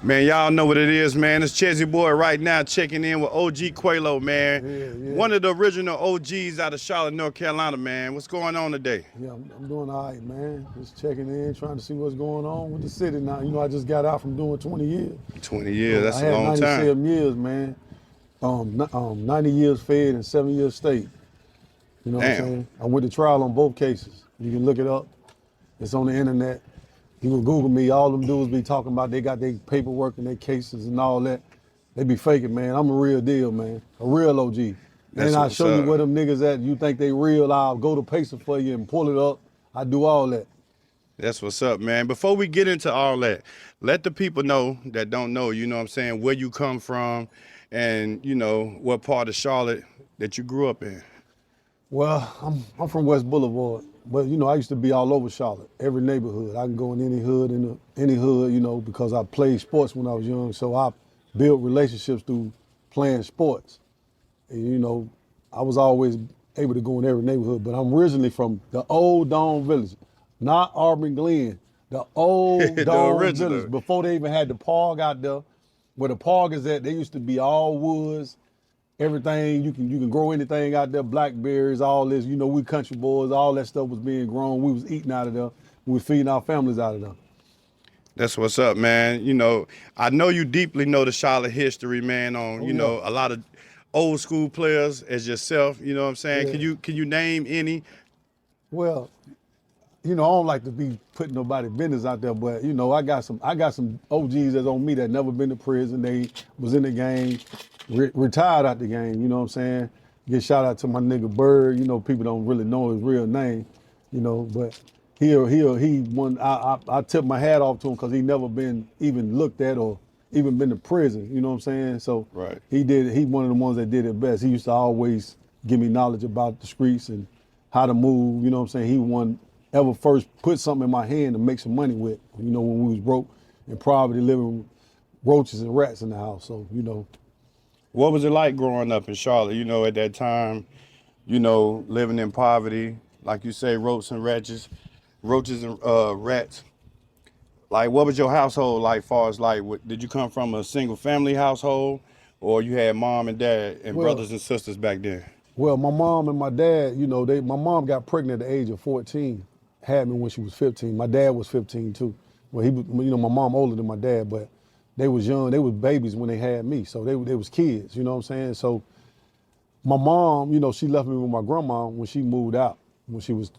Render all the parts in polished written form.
Man, y'all know what it is, man. It's Chezzy Boy right now checking in with OG Qualo, man. Yeah. One of the original OGs out of Charlotte, North Carolina, man. What's going on today? Yeah, I'm doing all right, man. Just checking in, trying to see what's going on with the city now. You know, I just got out from doing 20 years. 20 years, that's I a had long time. 97 years, man. 90 years fed and 7 years state. You know what I'm Damn. saying? I went to trial on both cases. You can look it up. It's on the internet. You can Google me. All them dudes be talking about they got their paperwork and their cases and all that. They be faking, man. I'm a real deal, man. A real OG. That's And I what's show you up. where them niggas at. You think they real, I'll go to Pacer for you and pull it up. I do all that. That's what's up, man. Before we get into all that, let the people know that don't know, you know what I'm saying, where you come from and, you know, what part of Charlotte that you grew up in. Well, I'm from West Boulevard, but you know, I used to be all over Charlotte, every neighborhood. I can go in any hood, you know, because I played sports when I was young. So I built relationships through playing sports. And, you know, I was always able to go in every neighborhood, but I'm originally from the old Dome Village, not Auburn Glen, the old The Dome original. Village, before they even had the park out there. Where the park is at, they used to be all woods. Everything, you can grow anything out there, blackberries, all this, you know, we country boys, all that stuff was being grown. We was eating out of there. We was feeding our families out of there. That's what's up, man. You know, I know you deeply know the Charlotte history, man, on, you know, a lot of old school players as yourself, you know what I'm saying? Yeah. Can you name any? Well, you know, I don't like to be putting nobody business out there, but you know, I got some OGs that's on me that never been to prison. They was in the game, retired out the game, you know what I'm saying? Get shout out to my nigga Bird, you know, people don't really know his real name, you know, but he won, I tip my hat off to him because he never been even looked at or even been to prison, you know what I'm saying? So Right. he one of the ones that did it best. He used to always give me knowledge about the streets and how to move, you know what I'm saying? He won ever first put something in my hand to make some money with, you know, when we was broke and poverty living with roaches and rats in the house. So, you know. What was it like growing up in Charlotte, you know, at that time, you know, living in poverty, like you say, roaches and rats. Like, what was your household like, far as like, did you come from a single family household or you had mom and dad and brothers and sisters back then? Well, my mom and my dad, you know, my mom got pregnant at the age of 14, had me when she was 15. My dad was 15 too. Well, he was, you know, my mom older than my dad, but they was young, they was babies when they had me. So they was kids, you know what I'm saying? So my mom, you know, she left me with my grandma when she moved out, when she was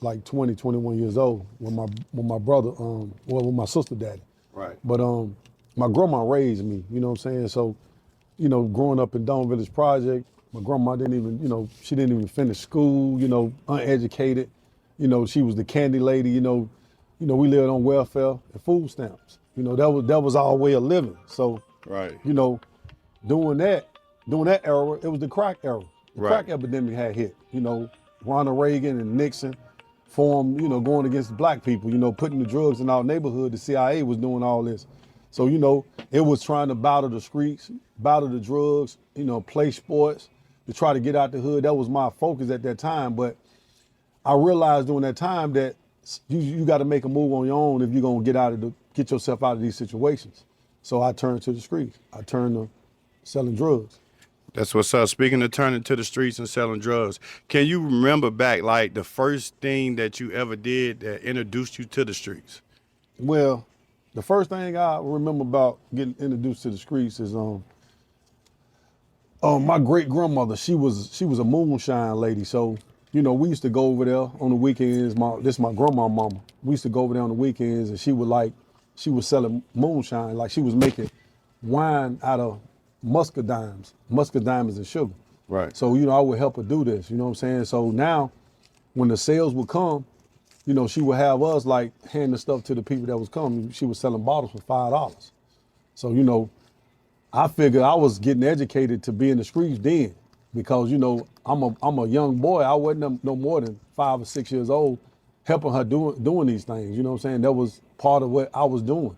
like 20, 21 years old, with my brother, with my sister daddy. Right. But my grandma raised me, you know what I'm saying? So, you know, growing up in Dome Village Project, my grandma didn't even, you know, she didn't even finish school, you know, uneducated. You know, she was the candy lady, you know, we lived on welfare and food stamps. You know, that was our way of living. So, Right. you know, during that era, it was the crack era. The Right. crack epidemic had hit, you know, Ronald Reagan and Nixon formed, you know, going against black people, you know, putting the drugs in our neighborhood. The CIA was doing all this. So, you know, it was trying to battle the streets, battle the drugs, you know, play sports, to try to get out the hood. That was my focus at that time. But I realized during that time that you got to make a move on your own if you're gonna get yourself out of these situations. So I turned to the streets. I turned to selling drugs. That's what's up. Speaking of turning to the streets and selling drugs, can you remember back like the first thing that you ever did that introduced you to the streets? Well, the first thing I remember about getting introduced to the streets is my great grandmother. She was a moonshine lady. So, you know, we used to go over there on the weekends. This is my grandma mama. We used to go over there on the weekends, and she was selling moonshine, like she was making wine out of muscadines and sugar. Right. So, you know, I would help her do this. You know what I'm saying? So now, when the sales would come, you know, she would have us like hand the stuff to the people that was coming. She was selling bottles for $5. So, you know, I figured I was getting educated to be in the streets then, because, you know, I'm a young boy. I wasn't no more than 5 or 6 years old, helping her doing these things. You know what I'm saying? That was part of what I was doing.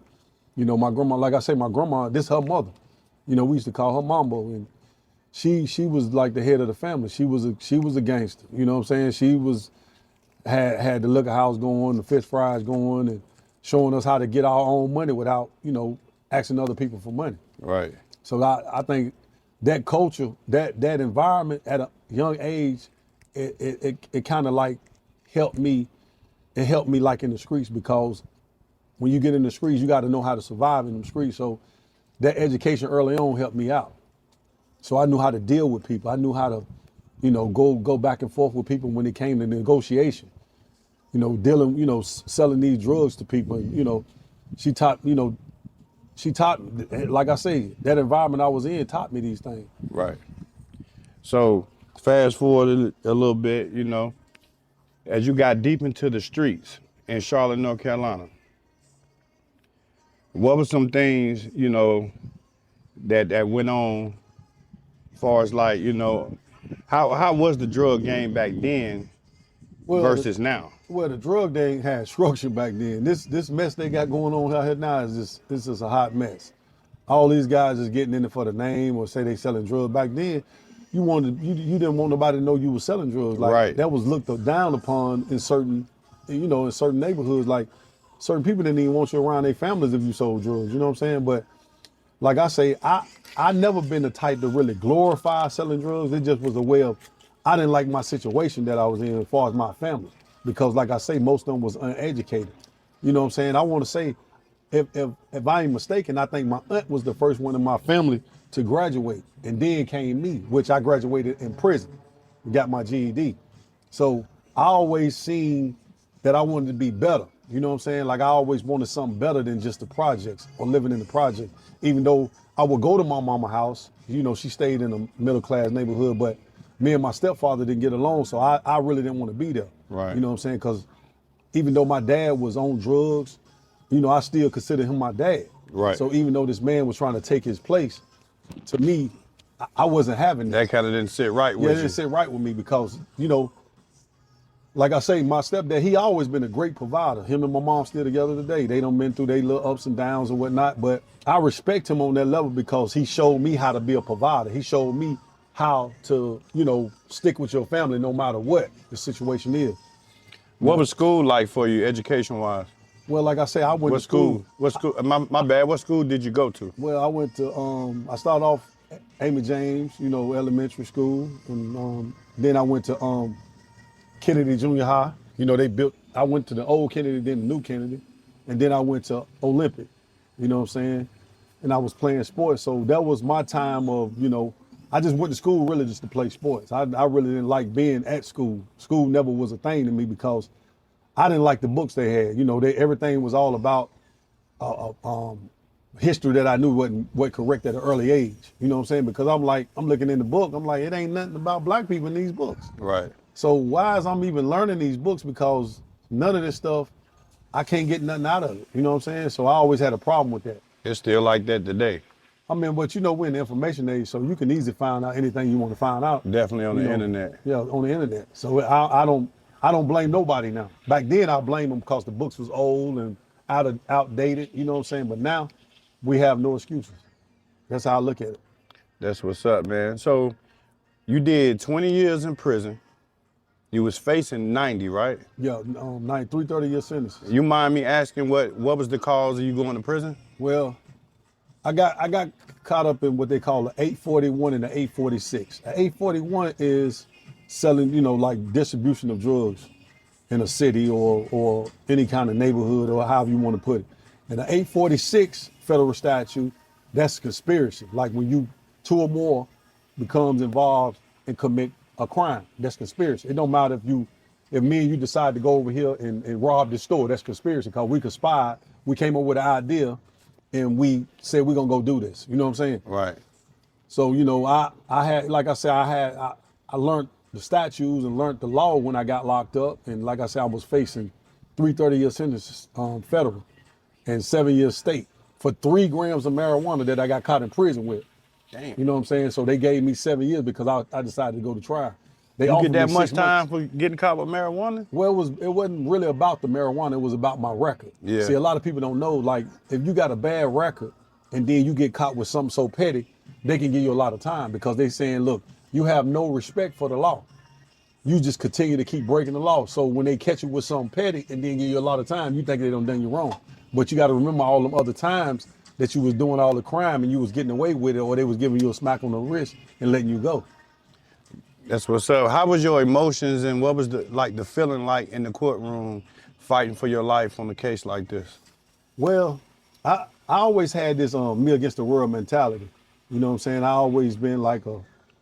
You know, my grandma, like I say, my grandma, this her mother. You know, we used to call her Mambo, and she was like the head of the family. She was a gangster. You know what I'm saying? She had the liquor house going, the fish fries going, and showing us how to get our own money without, you know, asking other people for money. Right. So I think that culture, that environment at a young age, it kind of like helped me. It helped me like in the streets, because when you get in the streets, you got to know how to survive in the streets. So that education early on helped me out. So I knew how to deal with people. I knew how to, go back and forth with people when it came to negotiation. Dealing, selling these drugs to people. And, she taught, like I say, that environment I was in taught me these things. Right. So fast forward a little bit, as you got deep into the streets in Charlotte, North Carolina, what were some things, that went on as far as like, how was the drug game back then versus now? Well, the drug game had structure back then. This mess they got going on out here now is just a hot mess. All these guys is getting in it for the name or say they selling drugs. Back then, you didn't want nobody to know you was selling drugs. Like Right. that was looked down upon in certain neighborhoods. Like certain people didn't even want you around their families if you sold drugs. You know what I'm saying? But like I say, I never been the type to really glorify selling drugs. It just was a way of, I didn't like my situation that I was in as far as my family. Because like I say, most of them was uneducated. You know what I'm saying? I want to say, if I ain't mistaken, I think my aunt was the first one in my family to graduate. And then came me, which I graduated in prison and got my GED. So I always seen that I wanted to be better. You know what I'm saying? Like I always wanted something better than just the projects or living in the project. Even though I would go to my mama's house, she stayed in a middle class neighborhood, but me and my stepfather didn't get along. So I really didn't want to be there. Right. You know what I'm saying? Because even though my dad was on drugs, I still consider him my dad. Right. So even though this man was trying to take his place, to me, I wasn't having that. That kind of didn't sit right with Yeah, you. it didn't sit right with me because, like I say, my stepdad, he always been a great provider. Him and my mom still together today. They done been through their little ups and downs and whatnot, but I respect him on that level because he showed me how to be a provider. He showed me how to, stick with your family no matter what the situation is. What was school like for you, education-wise? Well, like I say, I went to school. What school? My bad. What school did you go to? Well, I went to, I started off Amy James, elementary school. And then I went to Kennedy Junior High. I went to the old Kennedy, then the new Kennedy. And then I went to Olympic, you know what I'm saying? And I was playing sports. So that was my time of, I just went to school really just to play sports. I really didn't like being at school. School never was a thing to me because I didn't like the books they had. Everything was all about history that I knew wasn't correct at an early age. You know what I'm saying? Because I'm looking in the book, I'm like, it ain't nothing about black people in these books. Right. So why is I'm even learning these books? Because none of this stuff, I can't get nothing out of it. You know what I'm saying? So I always had a problem with that. It's still like that today. I mean, but we're in the information age, so you can easily find out anything you want to find out. Definitely on the internet. Yeah, on the internet. So I don't blame nobody now. Back then I blamed them because the books was old and outdated, you know what I'm saying? But now we have no excuses. That's how I look at it. That's what's up, man. So you did 20 years in prison. You was facing 90, right? Yeah, 3 30-year sentences. You mind me asking what was the cause of you going to prison? Well, I got caught up in what they call the 841 and the 846. The 841 is selling, like distribution of drugs in a city or any kind of neighborhood or however you want to put it. And the 846 federal statute, that's conspiracy. Like when two or more becomes involved and commit a crime, that's conspiracy. It don't matter if me and you decide to go over here and rob this store, that's conspiracy because we conspired, we came up with an idea and we said we're gonna go do this. You know what I'm saying? Right. So, I had, like I said, I learned the statutes and learned the law when I got locked up. And like I said, I was facing 3 30-year sentences, federal and 7 years state for 3 grams of marijuana that I got caught in prison with. Damn. You know what I'm saying? So they gave me 7 years because I decided to go to trial. They You offered get that me much 6 time months. for getting caught with marijuana? Well, it wasn't really about the marijuana. It was about my record. Yeah. See, a lot of people don't know, like, if you got a bad record and then you get caught with something so petty, they can give you a lot of time because they saying, look, you have no respect for the law. You just continue to keep breaking the law. So when they catch you with something petty and then give you a lot of time, you think they done you wrong. But you got to remember all them other times that you was doing all the crime and you was getting away with it, or they was giving you a smack on the wrist and letting you go. That's what's up. How was your emotions and what was the feeling like in the courtroom fighting for your life on a case like this? Well, I always had this me against the world mentality. You know what I'm saying? I always been like a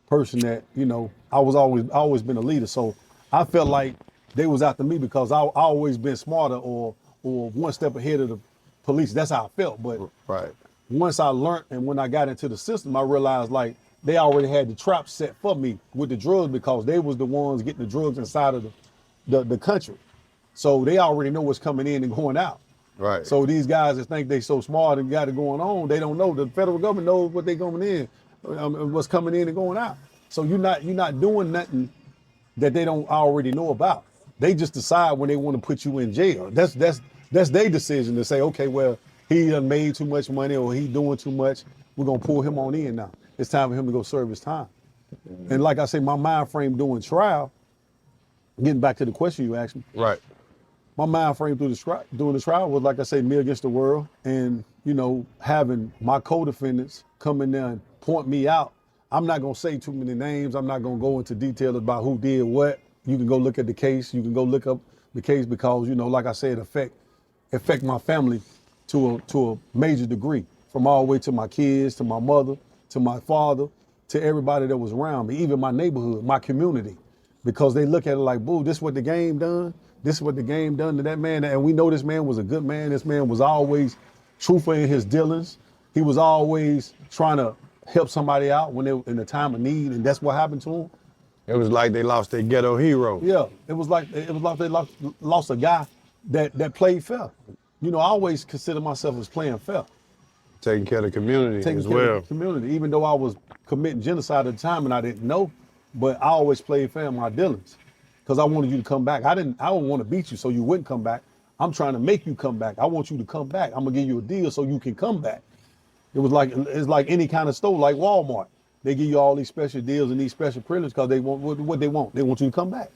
person that, you know, I always been a leader. So I felt like they was after me because I always been smarter or one step ahead of the police. That's how I felt. But Right. once I learned and when I got into the system, I realized like they already had the trap set for me with the drugs because they was the ones getting the drugs inside of the country. So they already know what's coming in and going out. Right. So these guys that think they so smart and got it going on, they don't know. The federal government knows what they coming in, what's coming in and going out. So you're not doing nothing that they don't already know about. They just decide when they want to put you in jail. That's their decision to say, okay, well, he done made too much money or he doing too much. We're gonna pull him on in now. It's time for him to go serve his time. And like I say, my mind frame doing trial, getting back to the question you asked me, Right. my mind frame doing the trial was, like I say, me against the world. And, you know, having my co-defendants come in there and point me out. I'm not going to say too many names. I'm not going to go into detail about who did what. You can go look at the case. You can go look up the case because, you know, like I said, affect my family to a major degree, from all the way to my kids, to my mother, to my father, to everybody that was around me, even my neighborhood, my community, because they look at it like, boo, this is what the game done. This is what the game done to that man. And we know this man was a good man. This man was always truthful in his dealings. He was always trying to help somebody out when they were in a time of need. And that's what happened to him. It was like they lost their ghetto hero. Yeah, it was like they lost a guy that played fair. You know, I always consider myself as playing fair. Taking care of the community Taking as care well. of the community, even though I was committing genocide at the time and I didn't know, but I always played fair in my dealings because I wanted you to come back. I don't want to beat you so you wouldn't come back. I'm trying to make you come back. I want you to come back. I'm gonna give you a deal so you can come back. It's like any kind of store, like Walmart. They give you all these special deals and these special privileges because they want what they want. They want you to come back.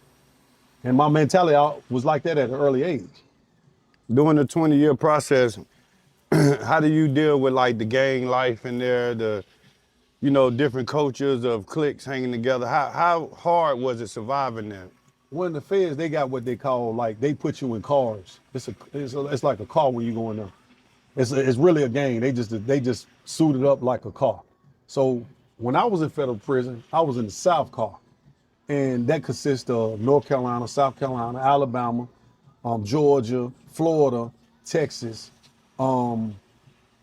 And my mentality was like that at an early age. During the 20-year process, how do you deal with like the gang life in there, you know, different cultures of cliques hanging together? How hard was it surviving there? When the feds, they got what they call, like, they put you in cars. It's like a car when you go in there. It's really a gang. They just suited up like a car. So when I was in federal prison, I was in the South car, and that consists of North Carolina, South Carolina, Alabama, Georgia, Florida, Texas,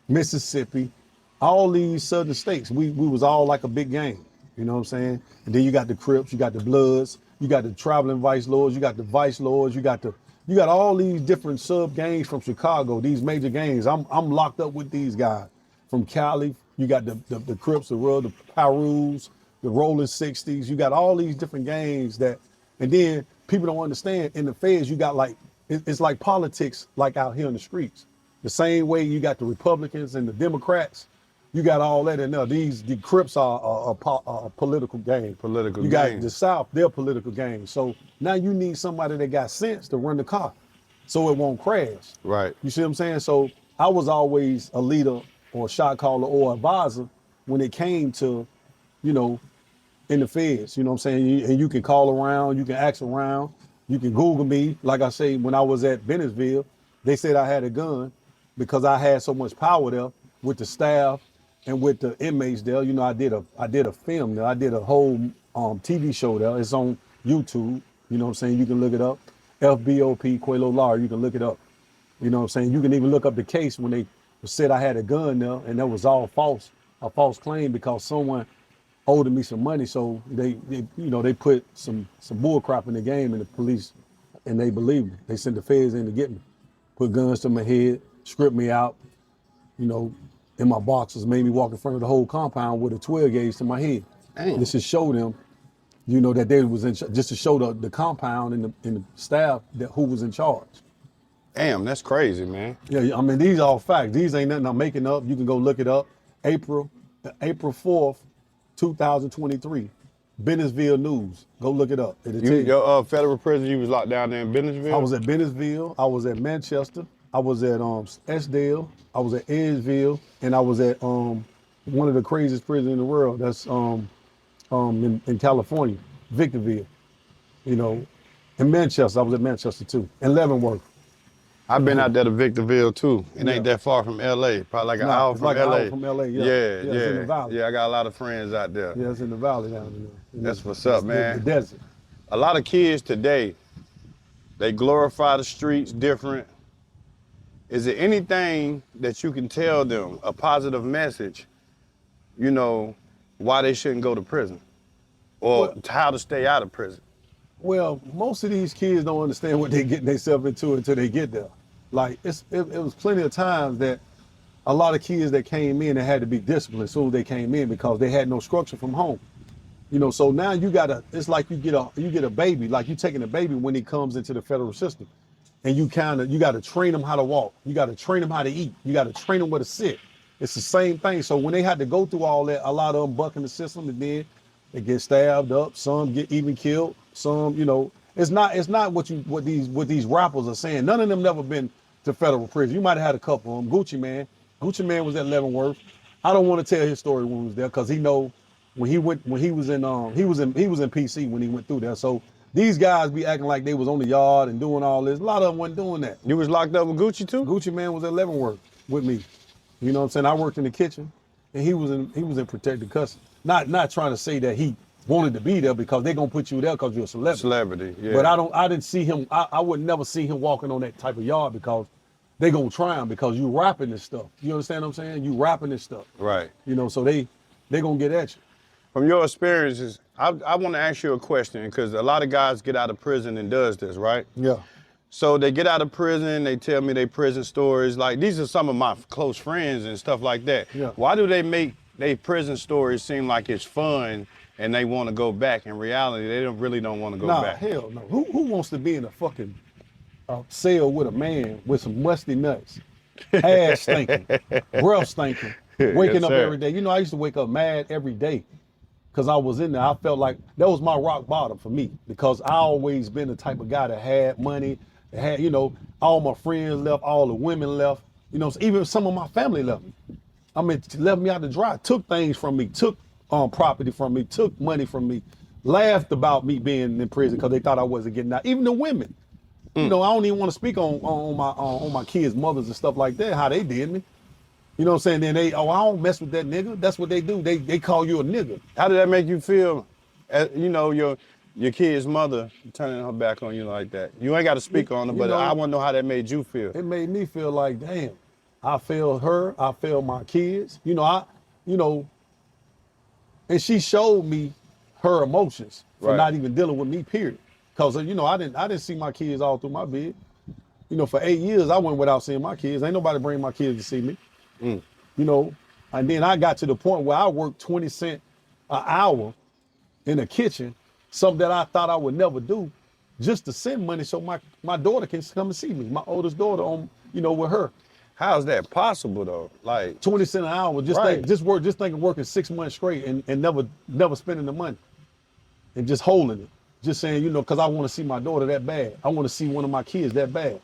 Mississippi, all these southern states. We was all like a big gang, you know what I'm saying? And then you got the Crips, you got the Bloods, you got the traveling vice lords, you got the vice lords, you got all these different sub gangs from Chicago, these major gangs. I'm locked up with these guys. From Cali, you got the Crips, the Royal, the Pyrus, the Rolling 60s. You got all these different gangs and then people don't understand, in the feds, you got like, it's like politics like out here in the streets. The same way you got the Republicans and the Democrats, you got all that in there. The Crips are a political gang. Political You gang. got the South, they're political gang. So now you need somebody that got sense to run the car so it won't crash. Right. You see what I'm saying? So I was always a leader or a shot caller or advisor when it came to, you know, in the feds, you know what I'm saying? And you can call around, you can ask around, you can Google me. Like I say, when I was at Bennettsville, they said I had a gun because I had so much power there with the staff and with the inmates there. You know, I did a film there. I did a whole TV show there. It's on YouTube. You know what I'm saying? You can look it up. FBOP, Qualo Lowery, you can look it up. You know what I'm saying? You can even look up the case when they said I had a gun there, and that was all false, a false claim because someone owed me some money. So they put some bull crap in the game, and the police, and they believed me. They sent the feds in to get me, put guns to my head, stripped me out, you know, in my boxers, made me walk in front of the whole compound with a 12 gauge to my head. Damn. Just to show them, you know, that they was just to show the compound and the staff who was in charge. Damn, that's crazy, man. Yeah, I mean, these are all facts. These ain't nothing I'm making up. You can go look it up. April 4th, 2023, Bennettsville News. Go look it up. It'll tell you. Your federal prison, you was locked down there in Bennettsville? I was at Bennettsville. I was at Manchester. I was at Esdale, I was at Edgeville, and I was at one of the craziest prisons in the world. That's in California, Victorville. You know, in Manchester, I was at Manchester too, and Leavenworth. I've been out there to Victorville too. It ain't that far from LA. Probably like an hour it's from like LA. an hour from LA. Yeah, Yeah, it's in the valley. Yeah, I got a lot of friends out there. Yeah, it's in the valley down there. That's what's up, man. The desert. A lot of kids today, they glorify the streets different. Is there anything that you can tell them, a positive message, you know, why they shouldn't go to prison? Or how to stay out of prison? Well, most of these kids don't understand what they're getting themselves into until they get there. Like, it was plenty of times that a lot of kids that came in and had to be disciplined as soon as they came in because they had no structure from home. You know, so now it's like you get a baby, like you taking a baby when he comes into the federal system. And you got to train them how to walk. You got to train them how to eat. You got to train them where to sit. It's the same thing. So when they had to go through all that, a lot of them bucking the system, and then they get stabbed up. Some get even killed. Some, you know, it's not what these rappers are saying. None of them never been to federal prison. You might have had a couple of them. Gucci Mane was at Leavenworth. I don't want to tell his story when he was there because he know when he was in PC when he went through there. So these guys be acting like they was on the yard and doing all this. A lot of them wasn't doing that. You was locked up with Gucci too? Gucci Mane was at Leavenworth with me. You know what I'm saying? I worked in the kitchen, and he was in protected custody. Not trying to say that he wanted to be there because they're gonna put you there because you're a celebrity. Celebrity, yeah. But I didn't see him. I would never see him walking on that type of yard because they gonna try him because you rapping this stuff. You understand what I'm saying? You rapping this stuff. Right. You know, so they gonna get at you. From your experiences, I want to ask you a question because a lot of guys get out of prison and does this, right? Yeah. So they get out of prison, they tell me their prison stories. Like, these are some of my close friends and stuff like that. Yeah. Why do they make their prison stories seem like it's fun and they want to go back? In reality, they really don't want to go back. Hell no. Who wants to be in a fucking cell with a man with some musty nuts, ass stinking, breath stinking, waking Yes, up sir. every day? You know, I used to wake up mad every day because I was in there. I felt like that was my rock bottom for me because I always been the type of guy that had money, that had, you know, all my friends left, all the women left, you know, even some of my family left me. I mean, left me out to dry, took things from me, took property from me, took money from me, laughed about me being in prison because they thought I wasn't getting out. Even the women. You know, I don't even want to speak on my kids' mothers and stuff like that, how they did me. You know what I'm saying? Then I don't mess with that nigga. That's what they do. They call you a nigga. How did that make you feel? You know, your kid's mother turning her back on you like that. You ain't got to speak on her, but know, I want to know how that made you feel. It made me feel like, damn, I failed her. I failed my kids. You know, and she showed me her emotions for Right. not even dealing with me, period. Cause you know, I didn't see my kids all through my bed. You know, for 8 years, I went without seeing my kids. Ain't nobody bring my kids to see me. You know, and then I got to the point where I worked 20 cents an hour in the kitchen, something that I thought I would never do, just to send money so my daughter can come and see me. My oldest daughter with her. How's that possible though? Like 20 cents an hour, just Right. thinking working 6 months straight and never spending the money and just holding it. Just saying, you know, because I want to see my daughter that bad. I want to see one of my kids that bad.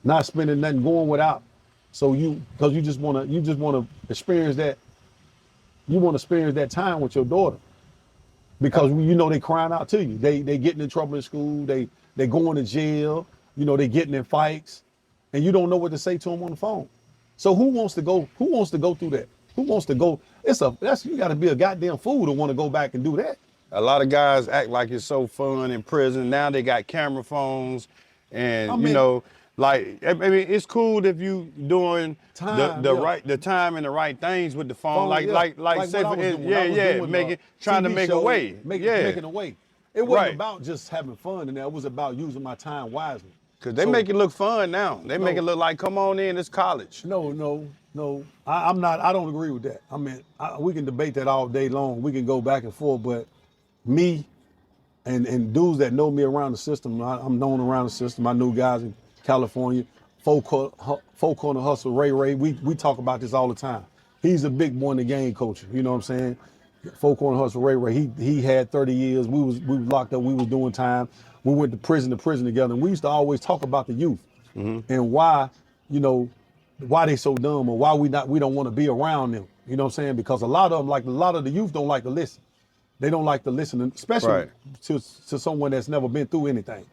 Not spending nothing, going without. So because you just want to experience that. You want to experience that time with your daughter because you know they crying out to you. They getting in trouble in school. They going to jail. You know, they getting in fights, and you don't know what to say to them on the phone. So who wants to go through that? Who wants to go? You got to be a goddamn fool to want to go back and do that. a lot of guys act like it's so fun in prison. Now they got camera phones, and you know, like I mean, it's cool if you doing the time and the right things with the phone. Say for instance, trying to make a way. Making a way. It wasn't about just having fun, and it was about using my time wisely. Cause they make it look fun now. They make it look like, come on in, it's college. No. I'm not. I don't agree with that. I mean, we can debate that all day long. We can go back and forth, but me and dudes that know me around the system, I'm known around the system. I knew guys in California, Folk Corner Hustle, Ray. We talk about this all the time. He's a big boy in the game culture. You know what I'm saying? Folk Corner Hustle, Ray. He had 30 years. We was locked up. We was doing time. We went to prison together. And we used to always talk about the youth and why you know, why they so dumb or why we don't want to be around them. You know what I'm saying? Because a lot of them, like a lot of the youth don't like to listen. They don't like to listen, especially Right. to someone that's never been through anything.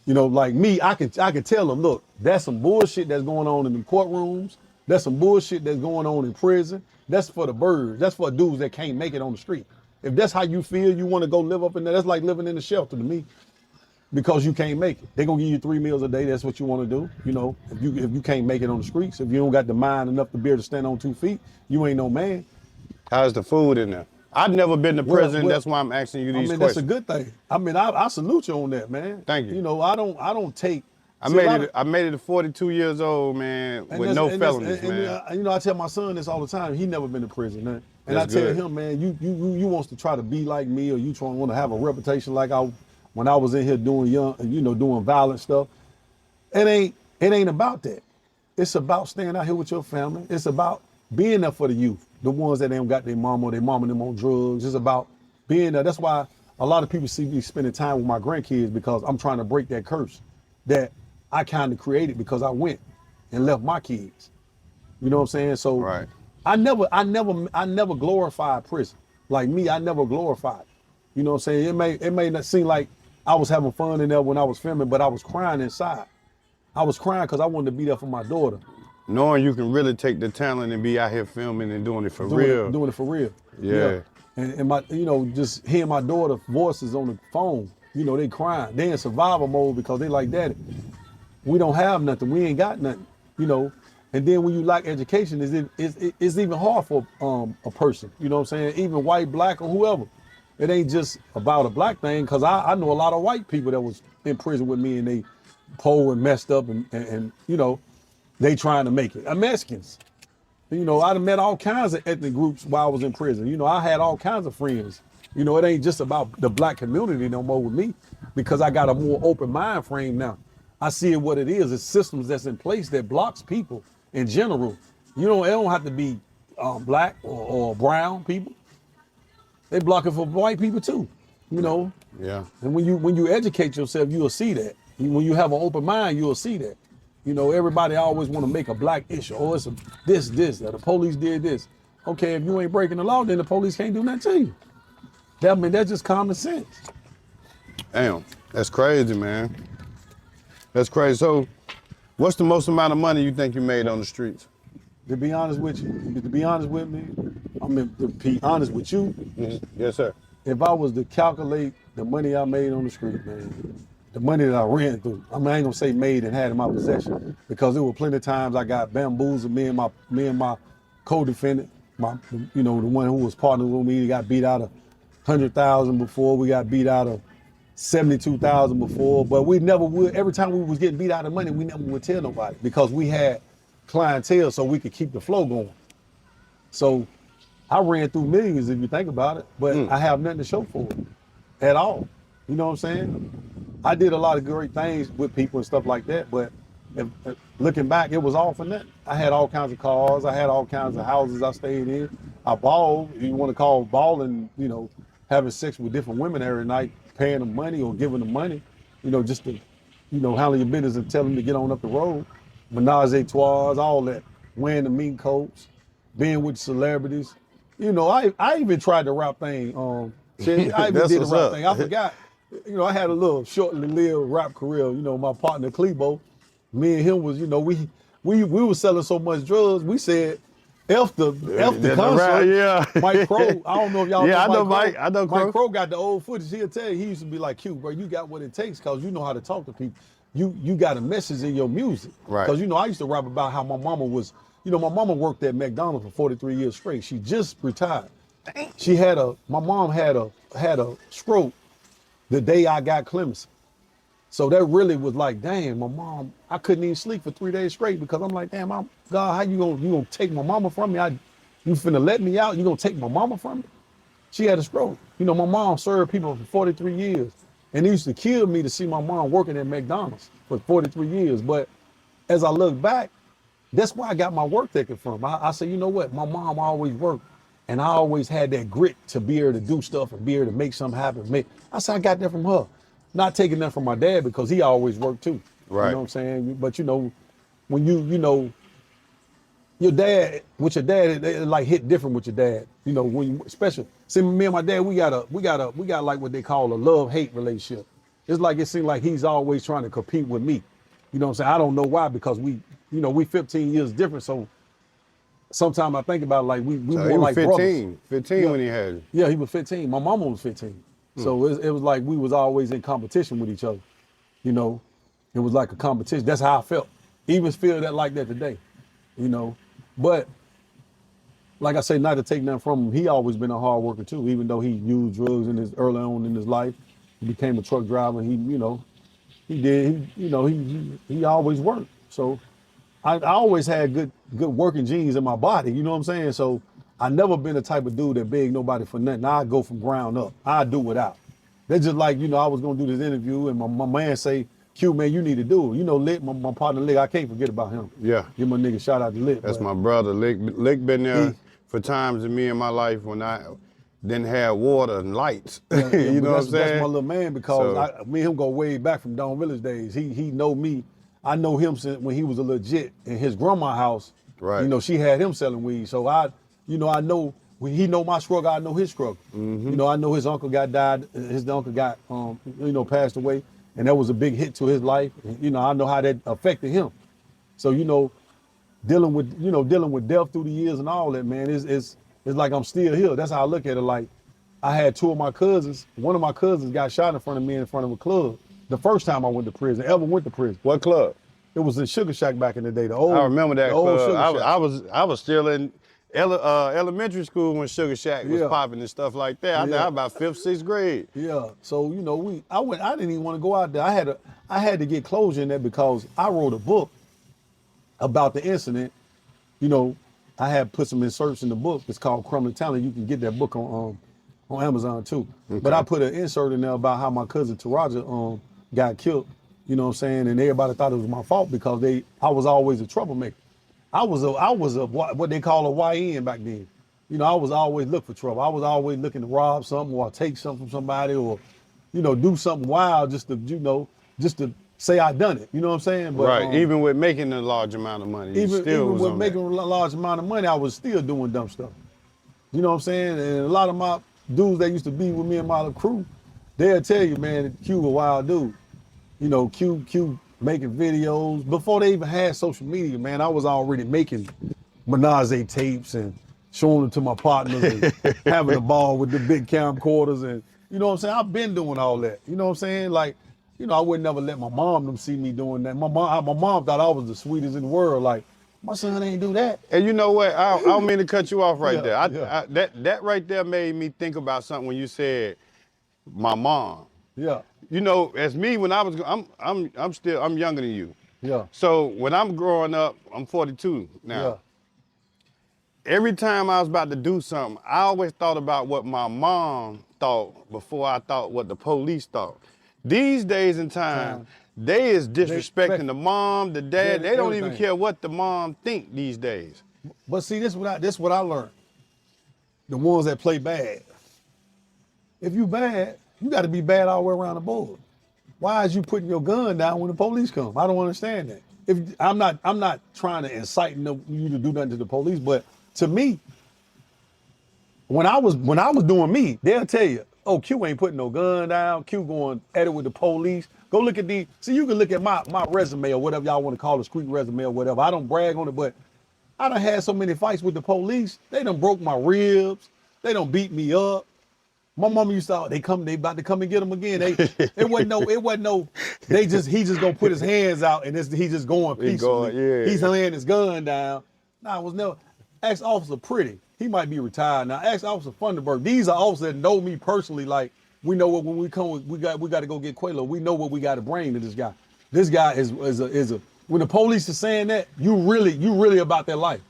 You know, like me, I can tell them, look, that's some bullshit that's going on in the courtrooms. That's some bullshit that's going on in prison. That's for the birds. That's for dudes that can't make it on the street. If that's how you feel, you want to go live up in there, that's like living in a shelter to me, because you can't make it. They're gonna give you 3 meals a day. That's what you want to do. You know, if you can't make it on the streets, if you don't got the mind enough to be able to stand on 2 feet, you ain't no man. How's the food in there? I've never been to prison. Well, that's why I'm asking you these I mean, questions. that's a good thing. I mean, I salute you on that, man. Thank you. You know, I don't take. I made it to 42 years old, man, with no felonies, man. You know, I tell my son this all the time. He never been to prison, man. And That's I tell good. him, man, you wants to try to be like me, or you want to have a reputation like when I was in here doing violent stuff. It ain't about that. It's about staying out here with your family. It's about being there for the youth, the ones that ain't got their mama and them on drugs. It's about being there. That's why a lot of people see me spending time with my grandkids, because I'm trying to break that curse that I kind of created because I went and left my kids. You know what I'm saying? So Right. I never glorified prison. Like me, I never glorified it. You know what I'm saying? It may not seem like I was having fun in there when I was filming, but I was crying inside. I was crying because I wanted to be there for my daughter. Knowing you can really take the talent and be out here filming and doing it for real. Doing it for real. Yeah. And my, just hearing my daughter's voices on the phone, they crying. They in survival mode because they like, Daddy, we don't have nothing. We ain't got nothing, And then when you lack education, it's even hard for a person, you know what I'm saying? Even white, black, or whoever. It ain't just about a black thing, because I know a lot of white people that was in prison with me, and they poor and messed up, and they trying to make it. Mexicans. I done met all kinds of ethnic groups while I was in prison. I had all kinds of friends. It ain't just about the black community no more with me, because I got a more open mind frame now. I see it what it is. It's systems that's in place that blocks people in general. It don't have to be black or brown people. They block it for white people too, Yeah. And when you educate yourself, you'll see that. When you have an open mind, you'll see that. Everybody always want to make a black issue. Oh, it's this, that the police did this. Okay, if you ain't breaking the law, then the police can't do nothing to you. That's just common sense. Damn, that's crazy, man. That's crazy. So, what's the most amount of money you think you made on the streets? To be honest with you, to be honest with me, to be honest with you, Yes, sir. if I was to calculate the money I made on the street, man, the money that I ran through, I ain't gonna say made and had in my possession, because there were plenty of times I got bamboozled. Me and my co-defendant, the one who was partnered with me, got beat out of 100,000 before. We got beat out of 72,000 before, but we never would. Every time we was getting beat out of money, we never would tell nobody, because we had clientele, so we could keep the flow going. So I ran through millions, if you think about it, but I have nothing to show for it at all. You know what I'm saying? I did a lot of great things with people and stuff like that, but if looking back, it was all for nothing. I had all kinds of cars. I had all kinds of houses I stayed in. I balled, if you want to call balling, having sex with different women every night, paying them money or giving them money, just to, handle your business and tell them to get on up the road. Menage a trois, all that. Wearing the mink coats, being with celebrities. I even tried the rap thing. Chezzy. I even did the rap thing. I forgot. I had a little shortly lived rap career. My partner Clebo, me and him was, we were selling so much drugs. We said, F the concert. Yeah. Mike Crow, I don't know if y'all know Mike. I know Crow. Mike Crow got the old footage. He'll tell you, he used to be like, Q, bro, you got what it takes, because you know how to talk to people. You got a message in your music. Right. Because, I used to rap about how my mama was, my mama worked at McDonald's for 43 years straight. She just retired. My mom had a stroke the day I got clemency. So that really was like, damn, my mom, I couldn't even sleep for 3 days straight, because I'm like, damn, God, how you gonna take my mama from me? You finna let me out? You gonna take my mama from me? She had a stroke. My mom served people for 43 years. And it used to kill me to see my mom working at McDonald's for 43 years. But as I look back, that's where I got my work ethic from. I said, you know what? My mom always worked, and I always had that grit to be able to do stuff and be able to make something happen. I said, I got that from her. Not taking that from my dad, because he always worked too. Right. You know what I'm saying? But when you know, your dad, with your dad, it like hit different with your dad. You know, when you, especially, see me and my dad, we got like what they call a love-hate relationship. It's like it seems like he's always trying to compete with me. You know what I'm saying? I don't know why, because we 15 years different. So sometimes I think about it, like we So more he was like 15, brothers. 15 Yeah. when he had you. Yeah, he was 15. My mama was 15. So it was like we was always in competition with each other. You know, it was like a competition. That's how I felt. Even feel that like that today. You know, but like I say, not to take nothing from him, he always been a hard worker too. Even though he used drugs in his early on in his life, he became a truck driver. He, you know, he did. He always worked. So I always had good working genes in my body. You know what I'm saying? So I never been the type of dude that beg nobody for nothing. I go from ground up. I do without. That's just like, I was gonna do this interview and my man say, Q, man, you need to do it. You know, Lick, my partner Lick, I can't forget about him. Yeah. Give my nigga shout out to Lick. That's my brother. Lick been there for times in me in my life when I didn't have water and lights. You know what I'm saying? That's my little man, because So- me and him go way back from Don Village days. He know me. I know him since when he was a legit in his grandma's house. Right. You know, she had him selling weed. So I know when he know my struggle, I know his struggle. Mm-hmm. You know, I know his uncle died. His uncle got passed away, and that was a big hit to his life. And, I know how that affected him. So dealing with death through the years and all that, man, it's like I'm still here. That's how I look at it. Like, I had two of my cousins. One of my cousins got shot in front of me in front of a club. The first time I went to prison, ever went to prison. What club? It was in Sugar Shack back in the day. I remember that old club. Sugar Shack. I was still in elementary school when Sugar Shack was popping and stuff like that. I think I was about 5th, 6th grade. Yeah. So I didn't even want to go out there. I had to get closure in there because I wrote a book about the incident. I had put some inserts in the book. It's called Crumbling Talent. You can get that book on Amazon too. Okay. But I put an insert in there about how my cousin Taraja got killed. You know what I'm saying? And everybody thought it was my fault because I was always a troublemaker. I was a what they call a YN back then. I was always looking for trouble. I was always looking to rob something or take something from somebody or, do something wild just to say I done it. You know what I'm saying? But, right. Even with making a large amount of money, even with making a large amount of money, I was still doing dumb stuff. You know what I'm saying? And a lot of my dudes that used to be with me and my crew, they'll tell you, man, Q a wild dude. Q making videos. Before they even had social media, man, I was already making Menage tapes and showing them to my partners and having a ball with the big camcorders. And, you know what I'm saying? I've been doing all that. You know what I'm saying? Like, I would never let my mom them see me doing that. My mom thought I was the sweetest in the world. Like, my son ain't do that. And you know what? I don't mean to cut you off right there. Yeah. That right there made me think about something when you said my mom. Yeah. As me, when I was, I'm younger than you. Yeah. So when I'm growing up, I'm 42 now. Yeah. Every time I was about to do something, I always thought about what my mom thought before I thought what the police thought. These days and time, they is disrespecting the mom, the dad. They don't even care what the mom think these days. But see, this what I learned. The ones that play bad. If you bad, you got to be bad all the way around the board. Why is you putting your gun down when the police come? I don't understand that. If I'm not trying to incite you to do nothing to the police, but to me, when I was doing me, they'll tell you, oh, Q ain't putting no gun down. Q going at it with the police. Go look at you can look at my resume or whatever y'all want to call it, street resume or whatever. I don't brag on it, but I done had so many fights with the police. They done broke my ribs. They done beat me up. My mama used to, they about to come and get him again. It wasn't no, he just gonna put his hands out and he just going peacefully. He's laying his gun down. Nah, it was never, ex-officer Pretty. He might be retired now. Ex-officer Funderburg. These are officers that know me personally. Like, we know what when we come, we got to go get Qualo. We know what we got to bring to this guy. This guy is a when the police are saying that, you really about their life.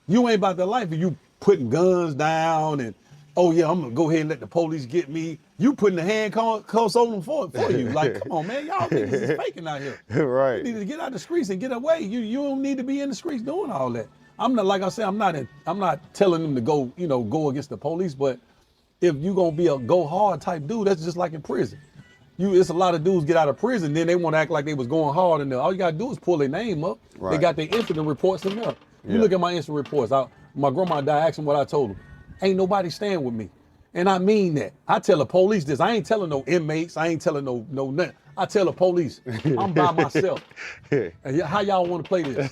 You ain't about their life if you putting guns down and, oh yeah, I'm gonna go ahead and let the police get me. You putting the handcuffs on them for you. Like, come on, man, y'all niggas is faking out here. Right. You need to get out the streets and get away. You don't need to be in the streets doing all that. I'm not, like I said, I'm not telling them to go against the police, but if you gonna be a go hard type dude, that's just like in prison. It's a lot of dudes get out of prison, then they want to act like they was going hard in there. All you gotta do is pull their name up. Right. They got their incident reports in there. You Yeah. look at my incident reports. My grandma died, asked them what I told them. Ain't nobody staying with me. And I mean that. I tell the police this. I ain't telling no inmates. I ain't telling no nothing. I tell the police, I'm by myself. And how y'all want to play this?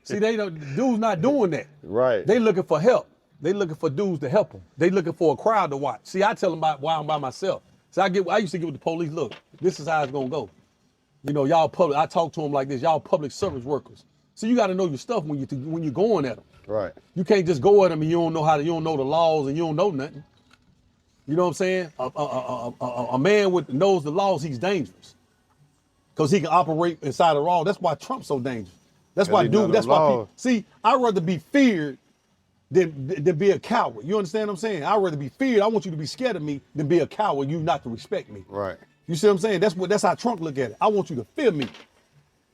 See, dudes not doing that. Right. They looking for help. They looking for dudes to help them. They looking for a crowd to watch. See, I tell them why I'm by myself. So I used to give the police, look, this is how it's gonna go. You know, y'all public. I talk to them like this. Y'all public service workers. So you got to know your stuff when you're going at them. Right. You can't just go at them and you don't know you don't know the laws and you don't know nothing. You know what I'm saying? A man knows the laws, he's dangerous. Because he can operate inside the law. That's why Trump's so dangerous. That's why people, see, I'd rather be feared than be a coward. You understand what I'm saying? I'd rather be feared. I want you to be scared of me than be a coward, you not to respect me. Right. You see what I'm saying? That's how Trump look at it. I want you to fear me.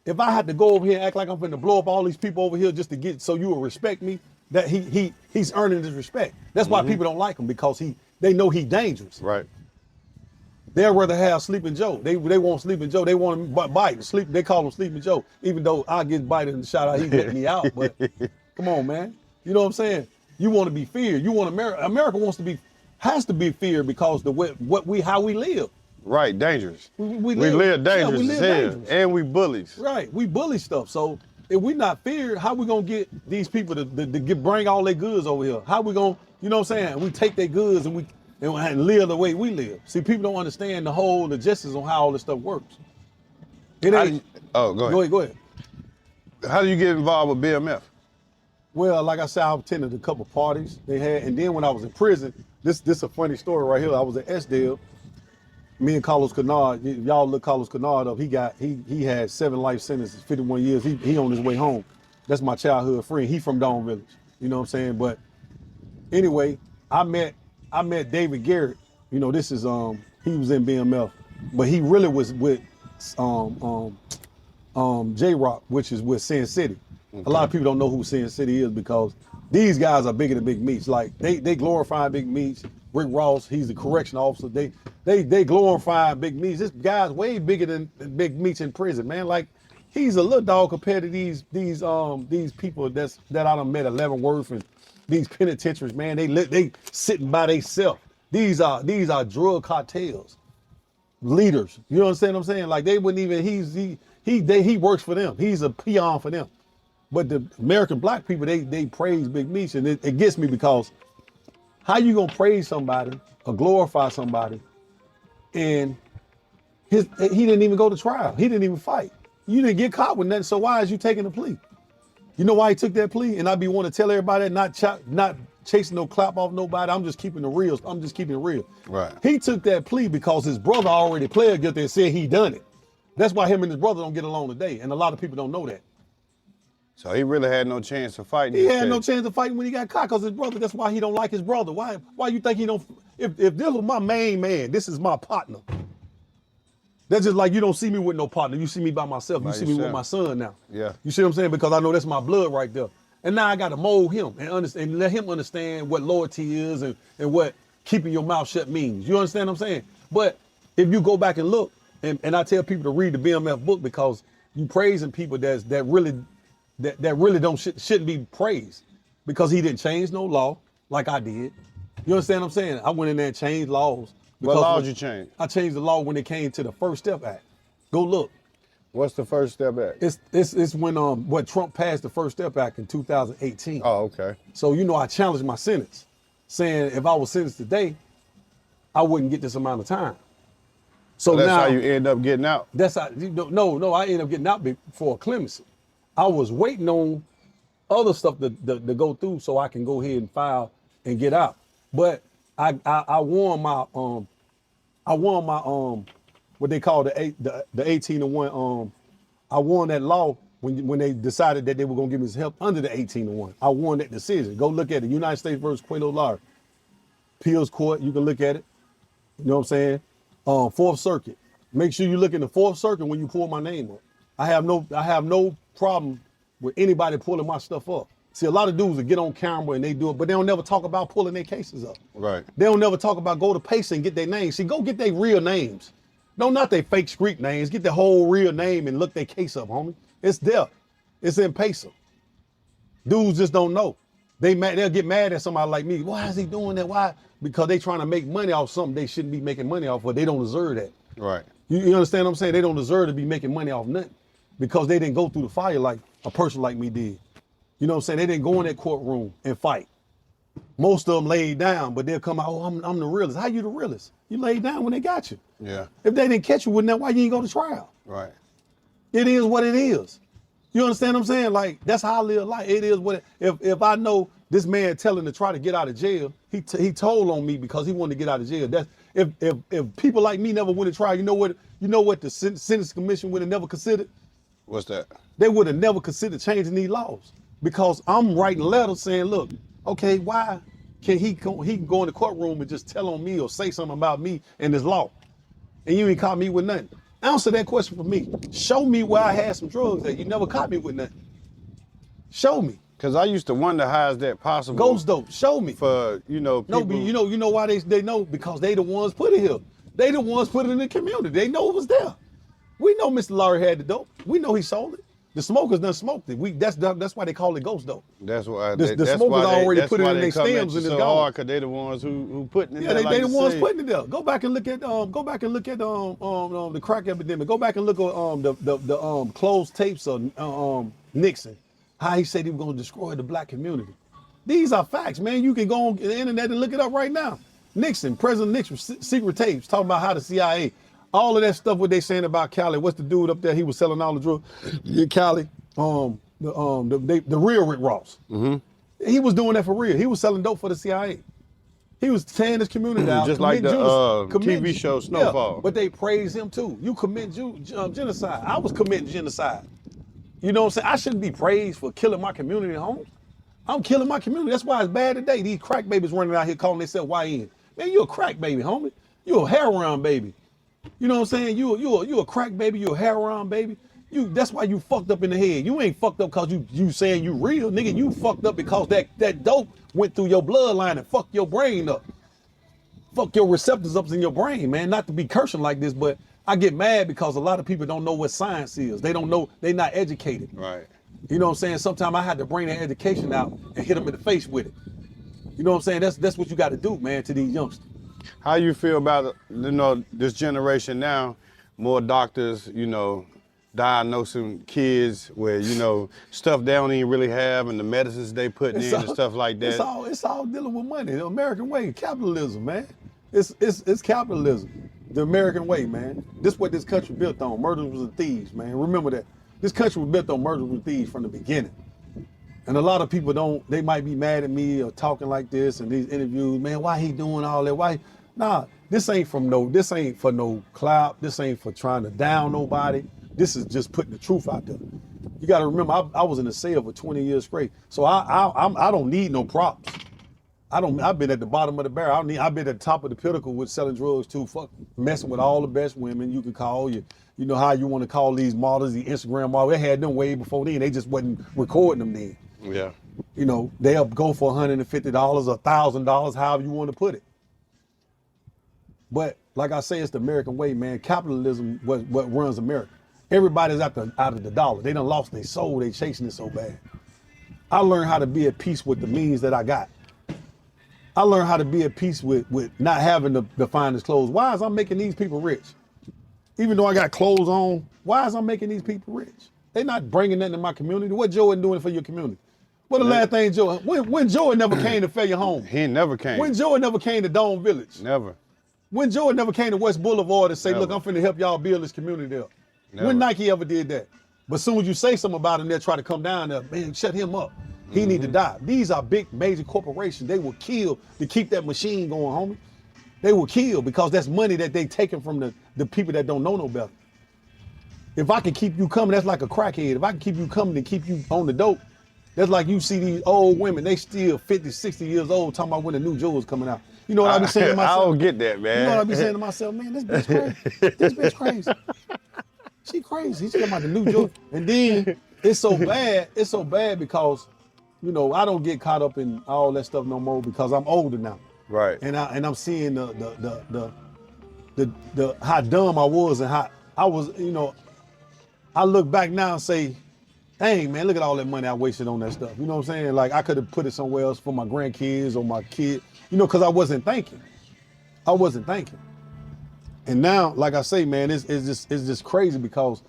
If I had to go over here and act like I'm finna blow up all these people over here just to get so you will respect me, that he's earning this respect. That's why people don't like him, because they know he's dangerous. Right. They'd rather have Sleeping Joe. They want Sleeping Joe. They want him bite. Sleep. They call him Sleeping Joe. Even though I get bited and shot out, he let me out. But come on, man. You know what I'm saying? You want to be feared. You want America has to be feared because how we live. Right, dangerous. We live dangerous we live as hell, dangerous. and we bullies. Right, we bully stuff. So if we not feared, how we gonna get these people to bring all their goods over here? How we gonna, you know what I'm saying? We take their goods and live the way we live. See, people don't understand the justice on how all this stuff works. It ain't. Go ahead. Go ahead. How do you get involved with BMF? Well, like I said, I attended a couple parties they had, and then when I was in prison, this a funny story right here. I was at SDL. Me and Carlos Kennard, y'all look Carlos Kennard up. He had 7 life sentences, 51 years. He on his way home. That's my childhood friend. He from Dawn Village. You know what I'm saying? But anyway, I met David Garrett. You know, this is he was in BMF, but he really was with J-Rock, which is with Sin City. Okay. A lot of people don't know who Sin City is because these guys are bigger than Big Meats. Like they glorify Big Meats. Rick Ross, he's the correction officer. They glorify Big Meats. This guy's way bigger than Big Meats in prison, man. Like he's a little dog compared to these people that I done met at Leavenworth and these penitentiaries, man. They sitting by themselves. These are drug cartels, leaders. You understand what I'm saying? Like they wouldn't even. He works for them. He's a peon for them. But the American black people, they praise Big Meats, and it gets me because how you gonna praise somebody or glorify somebody and he didn't even go to trial. He didn't even fight. You didn't get caught with nothing, so why is you taking a plea? You know why he took that plea? And I be wanting to tell everybody that, not chasing no clap off nobody. I'm just keeping it real. I'm just keeping it real. Right. He took that plea because his brother already pled guilty and said he done it. That's why him and his brother don't get along today, and a lot of people don't know that. So he really had no chance of fighting. He had no chance of fighting when he got caught because his brother. That's why he don't like his brother. Why you think he don't? If this was my main man, this is my partner. That's just like you don't see me with no partner. You see me by myself. You see me with my son now. Yeah. You see what I'm saying? Because I know that's my blood right there. And now I got to mold him and let him understand what loyalty is and what keeping your mouth shut means. You understand what I'm saying? But if you go back and look, and I tell people to read the BMF book because you praising people that really shouldn't be praised because he didn't change no law like I did. You understand what I'm saying? I went in there and changed laws. What laws you changed? I changed the law when it came to the First Step Act. Go look. What's the First Step Act? It's when Trump passed the First Step Act in 2018. Oh, okay. So I challenged my sentence, saying if I was sentenced today, I wouldn't get this amount of time. So that's now how you end up getting out. That's how. No, I ended up getting out for clemency. I was waiting on other stuff to go through so I can go ahead and file and get out. But I won my what they call the 18-1. I won that law when they decided that they were gonna give me some help under the 18-1. I won that decision. Go look at it. United States versus Qualo Lowery. Appeals court. You can look at it. You know what I'm saying? Fourth Circuit. Make sure you look in the Fourth Circuit when you pull my name up. I have no problem with anybody pulling my stuff up. See, a lot of dudes that get on camera and they do it, but they don't never talk about pulling their cases up. Right. They don't never talk about go to Pacer and get their names. See, go get their real names. No, not their fake street names. Get their whole real name and look their case up, homie. It's there. It's in Pacer. Dudes just don't know. They'll get mad at somebody like me. Why is he doing that? Why? Because they trying to make money off something they shouldn't be making money off, but they don't deserve that. Right. You understand what I'm saying? They don't deserve to be making money off nothing because they didn't go through the fire like a person like me did. You know what I'm saying? They didn't go in that courtroom and fight. Most of them laid down, but they'll come out, oh, I'm the realest. How you the realest? You laid down when they got you. Yeah. If they didn't catch you with that, why you ain't go to trial? Right. It is what it is. You understand what I'm saying? Like, that's how I live life. It is what if I know this man telling to try to get out of jail, he told on me because he wanted to get out of jail. That's if people like me never went to trial, you know what the Sentencing Commission would have never considered? What's that? They would have never considered changing these laws because I'm writing letters saying, look, okay, why can he can go in the courtroom and just tell on me or say something about me in this law, and you ain't caught me with nothing? Answer that question for me. Show me where I had some drugs that you never caught me with nothing. Show me. Because I used to wonder how is that possible. Ghost dope. Show me. For people. No, but you know why they know? Because they the ones put it here. They the ones put it in the community. They know it was there. We know Mr. Lowery had the dope. We know he sold it. The smokers done smoked it. That's why they call it ghost dope. That's why the smokers already put it in their stems and it's so gone. Because they the ones who putting it Yeah, there. they the ones putting it there. Go back and look at the crack epidemic. Go back and look at the closed tapes of Nixon. How he said he was going to destroy the black community. These are facts, man. You can go on the internet and look it up right now. President Nixon, secret tapes talking about how the CIA, all of that stuff. What they saying about Cali? What's the dude up there? He was selling all the drugs. Yeah, Cali. The real Rick Ross. Mm-hmm. He was doing that for real. He was selling dope for the CIA. He was tearing his community out. Just like the TV show Snowfall. Yeah, but they praise him too. You commit genocide. I was committing genocide. You know what I'm saying? I shouldn't be praised for killing my community at home. I'm killing my community. That's why it's bad today. These crack babies running out here calling themselves YN. Man, you a crack baby, homie. You a heroin baby. You know what I'm saying? You a crack baby. You a heroin baby. That's why you fucked up in the head. You ain't fucked up because you saying you real, nigga. You fucked up because that dope went through your bloodline and fucked your brain up. Fuck your receptors up in your brain, man. Not to be cursing like this, but I get mad because a lot of people don't know what science is. They don't know, they not educated. Right. You know what I'm saying? Sometimes I had to bring that education out and hit them in the face with it. You know what I'm saying? That's what you got to do, man, to these youngsters. How you feel about, this generation now, more doctors, diagnosing kids where, stuff they don't even really have and the medicines they put in and stuff like that. It's all dealing with money. The American way, capitalism, man. It's capitalism. The American way, man. This is what this country built on, murderers and thieves, man. Remember that. This country was built on murderers and thieves from the beginning. And a lot of people they might be mad at me or talking like this in these interviews, man, why he doing all that? Nah, this ain't for no clout. This ain't for trying to down nobody. This is just putting the truth out there. You gotta remember, I was in a cell for 20 years straight. So I don't need no props. I've been at the bottom of the barrel. I've been at the top of the pinnacle with selling drugs too. Fuck, messing with all the best women you can call. You know how you want to call these models, the Instagram models. They had them way before then. They just wasn't recording them then. Yeah. They'll go for $150 or $1,000, however you want to put it. But like I say, it's the American way, man. Capitalism what runs America. Everybody's out of the dollar. They done lost their soul. They chasing it so bad. I learned how to be at peace with the means that I got. I learned how to be at peace with not having the finest clothes. Why is I'm making these people rich? Even though I got clothes on, why is I'm making these people rich? They not bringing nothing to my community. What Jordan doing for your community? What the last thing Jordan? When Jordan never came to Fair Home? He never came. When Jordan never came to Dome Village? Never. When Jordan never came to West Boulevard and say, Never. look, I'm finna help y'all build this community there. Never. When Nike ever did that? But as soon as you say something about him, they'll try to come down there, man, shut him up. He need to die. These are big, major corporations. They will kill to keep that machine going, homie. They will kill because that's money that they taking from the people that don't know no better. If I can keep you coming, that's like a crackhead. If I can keep you coming and keep you on the dope, that's like you see these old women, they still 50, 60 years old talking about when the new jewels coming out. You know what I be saying to myself? I don't get that, man. You know what I be saying to myself? Man, this bitch crazy. This bitch crazy. She crazy. She's talking about the new jewels. And then it's so bad because you know, I don't get caught up in all that stuff no more because I'm older now. Right. And I'm seeing the how dumb I was and how I was, you know, I look back now and say, dang man, look at all that money I wasted on that stuff. You know what I'm saying? Like I could have put it somewhere else for my grandkids or my kid, you know, because I wasn't thinking. I wasn't thinking. And now, like I say, man, it's just crazy because,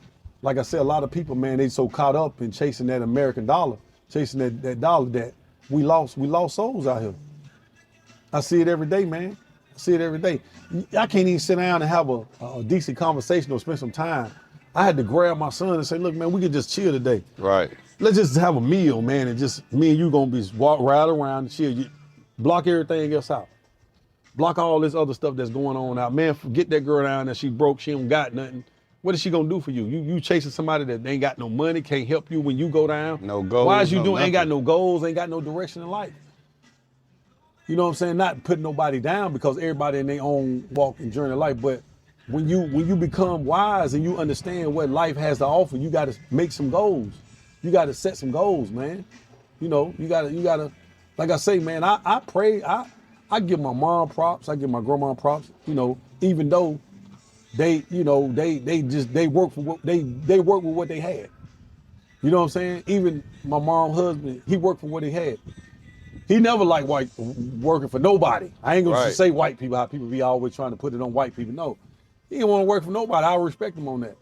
like I said, a lot of people, man, they so caught up in chasing that American dollar, chasing that dollar that we lost souls out here. I see it every day, man. I see it every day. I can't even sit down and have a decent conversation or spend some time. I had to grab my son and say, look, man, we can just chill today. Right. Let's just have a meal, man, and just me and you gonna be walk right around and chill. You block everything else out. Block all this other stuff that's going on out. Man, forget that girl down there. She broke, she don't got nothing. What is she gonna do for you? You chasing somebody that ain't got no money, can't help you when you go down. No goals. Why is you no doing? nothing. Ain't got no goals, ain't got no direction in life. You know what I'm saying? Not putting nobody down because everybody in their own walk and journey of life. But when you become wise and you understand what life has to offer, you got to make some goals. You got to set some goals, man. You know, you gotta. Like I say, man, I pray. I give my mom props. I give my grandma props. You know, even though they, you know, they work for what they work with what they had. You know what I'm saying? Even my mom's husband, he worked for what he had. He never liked working for nobody. I ain't gonna just say white people, how people be always trying to put it on white people. No, he didn't want to work for nobody. I respect him on that.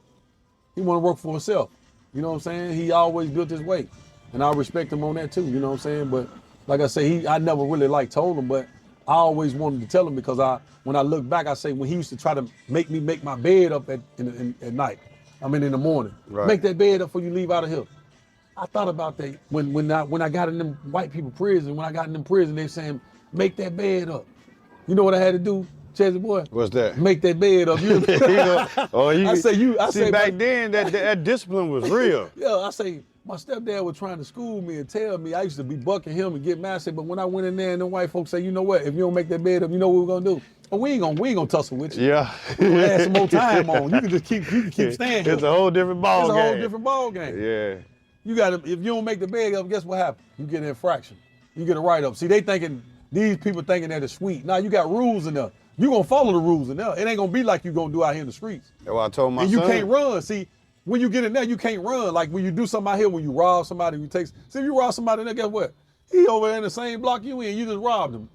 He want to work for himself. You know what I'm saying? He always built his way. And I respect him on that too, you know what I'm saying? But like I say, I never really told him, but I always wanted to tell him because when I look back, I say when he used to try to make me make my bed up at night, in the morning. Right. Make that bed up before you leave out of here. I thought about that when I got in them white people prison, when I got in them prison, they saying, make that bed up. You know what I had to do, Chezzy Boy? What's that? Make that bed up. You know, back then that discipline was real. Yeah, I say, my stepdad was trying to school me and tell me I used to be bucking him and get mad. I said, but when I went in there and the white folks say, you know what, if you don't make that bed up, you know what we're gonna do? Oh, we ain't gonna tussle with you. Yeah. We're gonna add some more time on. You can keep staying here. It's a whole different ball game. It's a whole different ball game. Yeah. You gotta, if you don't make the bed up, guess what happens? You get an infraction. You get a write-up. See, these people thinking that it's sweet. Now you got rules in there. You gonna follow the rules in there. It ain't gonna be like you gonna do out here in the streets. That's what I told my son. And you can't run. See, when you get in there, you can't run. Like when you do something out here, when you rob somebody, see if you rob somebody in there, guess what? He over there in the same block you in, you just robbed him.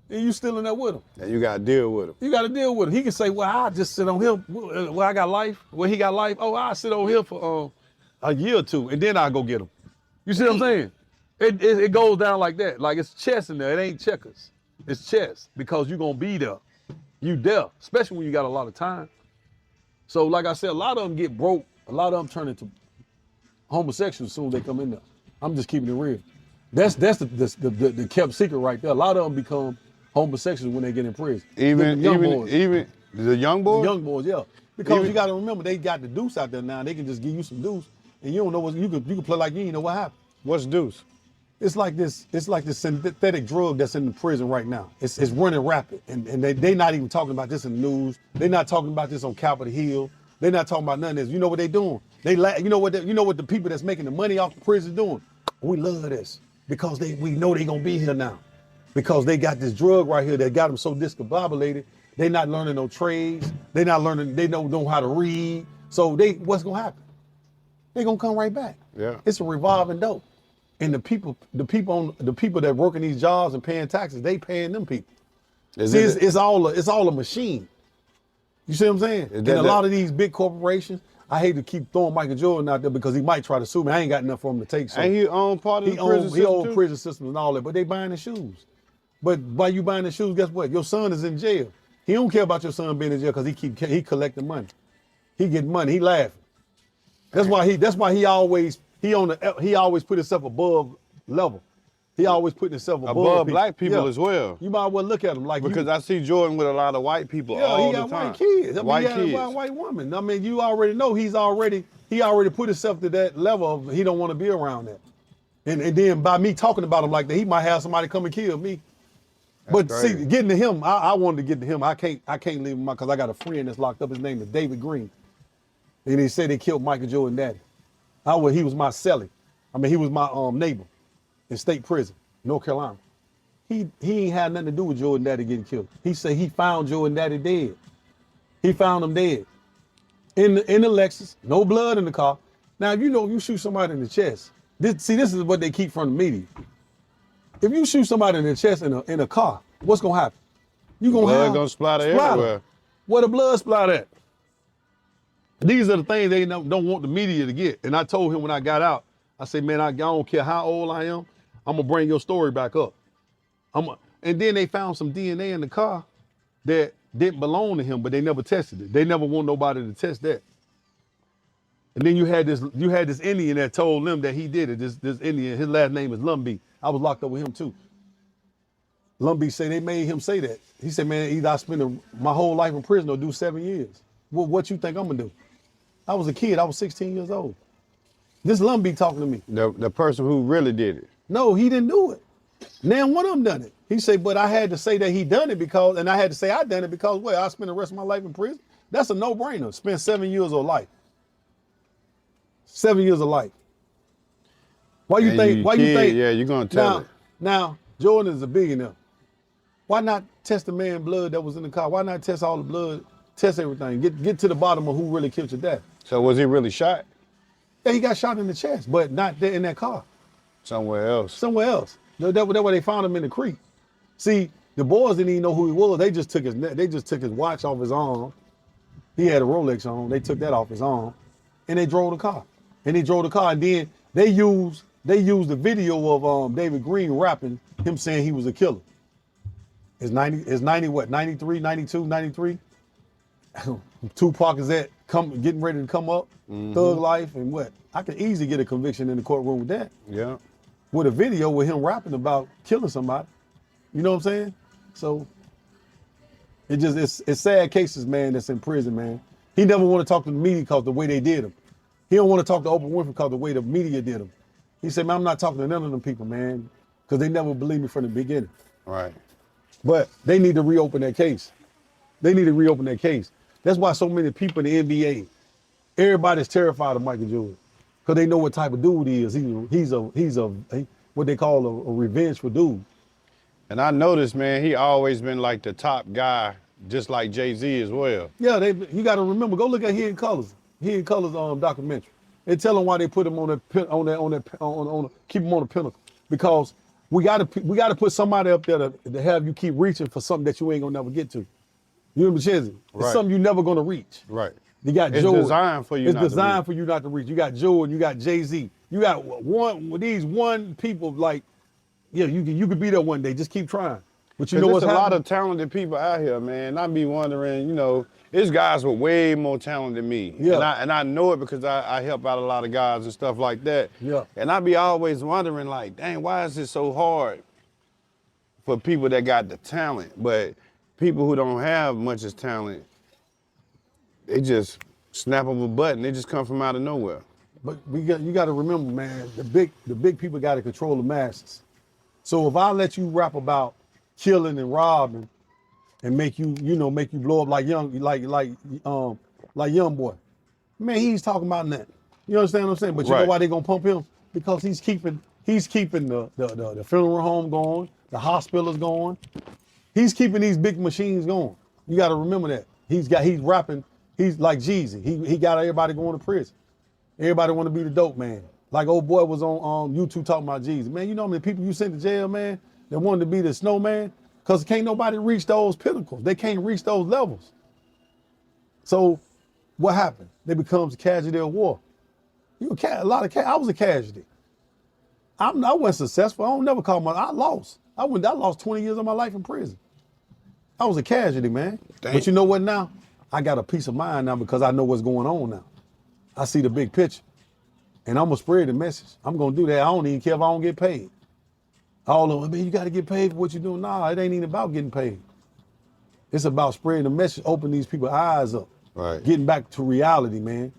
And you still in there with him. And you gotta deal with him. You gotta deal with him. He can say, well, I'll just sit on here. Well, I got life. Well, he got life. Oh, I'll sit on here for a year or two, and then I'll go get him. You see what I'm saying? It goes down like that. Like it's chess in there. It ain't checkers. It's chess because you're gonna be there. You there, especially when you got a lot of time. So like I said, a lot of them get broke. A lot of them turn into homosexuals as soon as they come in there. I'm just keeping it real. That's the kept secret right there. A lot of them become homosexuals when they get in prison. Even the the young boys? The young boys, yeah. Because you got to remember, they got the deuce out there now. They can just give you some deuce, and you don't know what you can play like you ain't know what happened. What's deuce? It's like this synthetic drug that's in the prison right now. It's running rapid, and they not even talking about this in the news. They're not talking about this on Capitol Hill. They're not talking about none of this. You know what they doing? You know what the people that's making the money off the prison doing? We love this because we know they gonna be here now, because they got this drug right here that got them so discombobulated. They not learning no trades. They not learning. They don't know how to read. So what's gonna happen? They gonna come right back. Yeah. It's a revolving door. And the people that working these jobs and paying taxes, they paying them people. It's all a machine. You see what I'm saying? And a lot of these big corporations, I hate to keep throwing Michael Jordan out there because he might try to sue me. I ain't got enough for him to take. So ain't he own part of the prison system? He own prison systems and all that, but they buying the shoes. But while you buying the shoes, guess what? Your son is in jail. He don't care about your son being in jail because he collecting money. He getting money. He laughing. That's why he always put himself above level. He always put himself above black people as well. You might well look at him like because I see Jordan with a lot of white people all the time. He got white kids. White kids. He got a white woman. I mean, you already know he already put himself to that level of he don't want to be around that. And then by me talking about him like that, he might have somebody come and kill me. But see, getting to him, I wanted to get to him. I can't leave him out because I got a friend that's locked up. His name is David Green. And he said they killed Michael Jordan daddy. He was my cellie. I mean, he was my neighbor. in state prison, North Carolina. He ain't had nothing to do with Jordan Daddy getting killed. He said he found Jordan Daddy dead. He found him dead in the Lexus, no blood in the car. Now, if you shoot somebody in the chest, this is what they keep from the media. If you shoot somebody in the chest in a car, what's gonna happen? You gonna Blood have gonna splatter everywhere. Where the blood splatter at? These are the things they don't want the media to get. And I told him when I got out, I said, man, I don't care how old I am, I'm gonna bring your story back up. And then they found some DNA in the car that didn't belong to him, but they never tested it. They never want nobody to test that. And then you had this Indian that told them that he did it. This Indian, his last name is Lumbee. I was locked up with him too. Lumbee said they made him say that. He said, man, either I spend my whole life in prison or do 7 years. Well, what you think I'm gonna do? I was a kid, I was 16 years old. This Lumbee talking to me. The person who really did it. No, he didn't do it. Now one of them done it. He said, but I had to say that he done it because, and I had to say I done it because, well, I spent the rest of my life in prison. That's a no-brainer. Spend 7 years of life. 7 years of life. Why you think? Yeah, you're gonna tell it. Now, Jordan is a billionaire. Why not test the man's blood that was in the car? Why not test all the blood, test everything, get to the bottom of who really killed your dad? So was he really shot? Yeah, he got shot in the chest, but not there in that car. Somewhere else. Somewhere else. That's why they found him in the creek. See, the boys didn't even know who he was. They just took his watch off his arm. He had a Rolex on. They took that off his arm, and they drove the car. And then they used the video of David Green rapping him saying he was a killer. It's 93, 92, 93. Tupac is getting ready to come up. Thug Life and what? I could easily get a conviction in the courtroom with that. Yeah. With a video with him rapping about killing somebody. You know what I'm saying? So it's sad cases, man, that's in prison, man. He never want to talk to the media because the way they did him. He don't want to talk to Oprah Winfrey because the way the media did him. He said, man, I'm not talking to none of them people, man, because they never believed me from the beginning. Right. But they need to reopen that case. They need to reopen that case. That's why so many people in the NBA, everybody's terrified of Michael Jordan because they know what type of dude he is. He's what they call a revengeful dude. And I noticed, man, he always been like the top guy, just like Jay-Z as well. Yeah, you got to remember. Go look at Hidden Colors. Hidden Colors documentary. They tell him why they put him keep him on the pinnacle because we got to put somebody up there to have you keep reaching for something that you ain't gonna never get to. You remember Chezzy? Right. It's something you never gonna reach. Right. You got it's Jordan. Designed for you. It's designed for you not to reach. You got Jordan. You got Jay-Z. You got one people like, yeah, you could be there one day. Just keep trying. But you know what's happening? There's a lot of talented people out here, man. I be wondering, there's guys with way more talent than me. Yeah. And I know it because I help out a lot of guys and stuff like that. Yeah. And I be always wondering, like, dang, why is it so hard for people that got the talent, but people who don't have much as talent, they just snap of a button. They just come from out of nowhere. But you got to remember, man, the big people got to control the masses. So if I let you rap about killing and robbing and make you blow up like young boy, man, he's talking about nothing. You understand what I'm saying? But you know why they gonna pump him? Because he's keeping the funeral home going, the hospitals going. He's keeping these big machines going. You got to remember that. He's rapping. He's like Jeezy. He got everybody going to prison. Everybody want to be the dope man. Like old boy was on YouTube talking about Jeezy. Man, you know how many people you sent to jail, man, that wanted to be the snowman? Because can't nobody reach those pinnacles. They can't reach those levels. So what happened? They becomes a casualty of war. I was a casualty. I wasn't successful. I don't never call I lost. I lost 20 years of my life in prison. I was a casualty, man. Dang. But you know what now? I got a peace of mind now because I know what's going on now. I see the big picture. And I'm gonna spread the message. I'm gonna do that. I don't even care if I don't get paid. All of them, man, you gotta get paid for what you're doing. Nah, it ain't even about getting paid. It's about spreading the message, opening these people's eyes up. Right. Getting back to reality, man.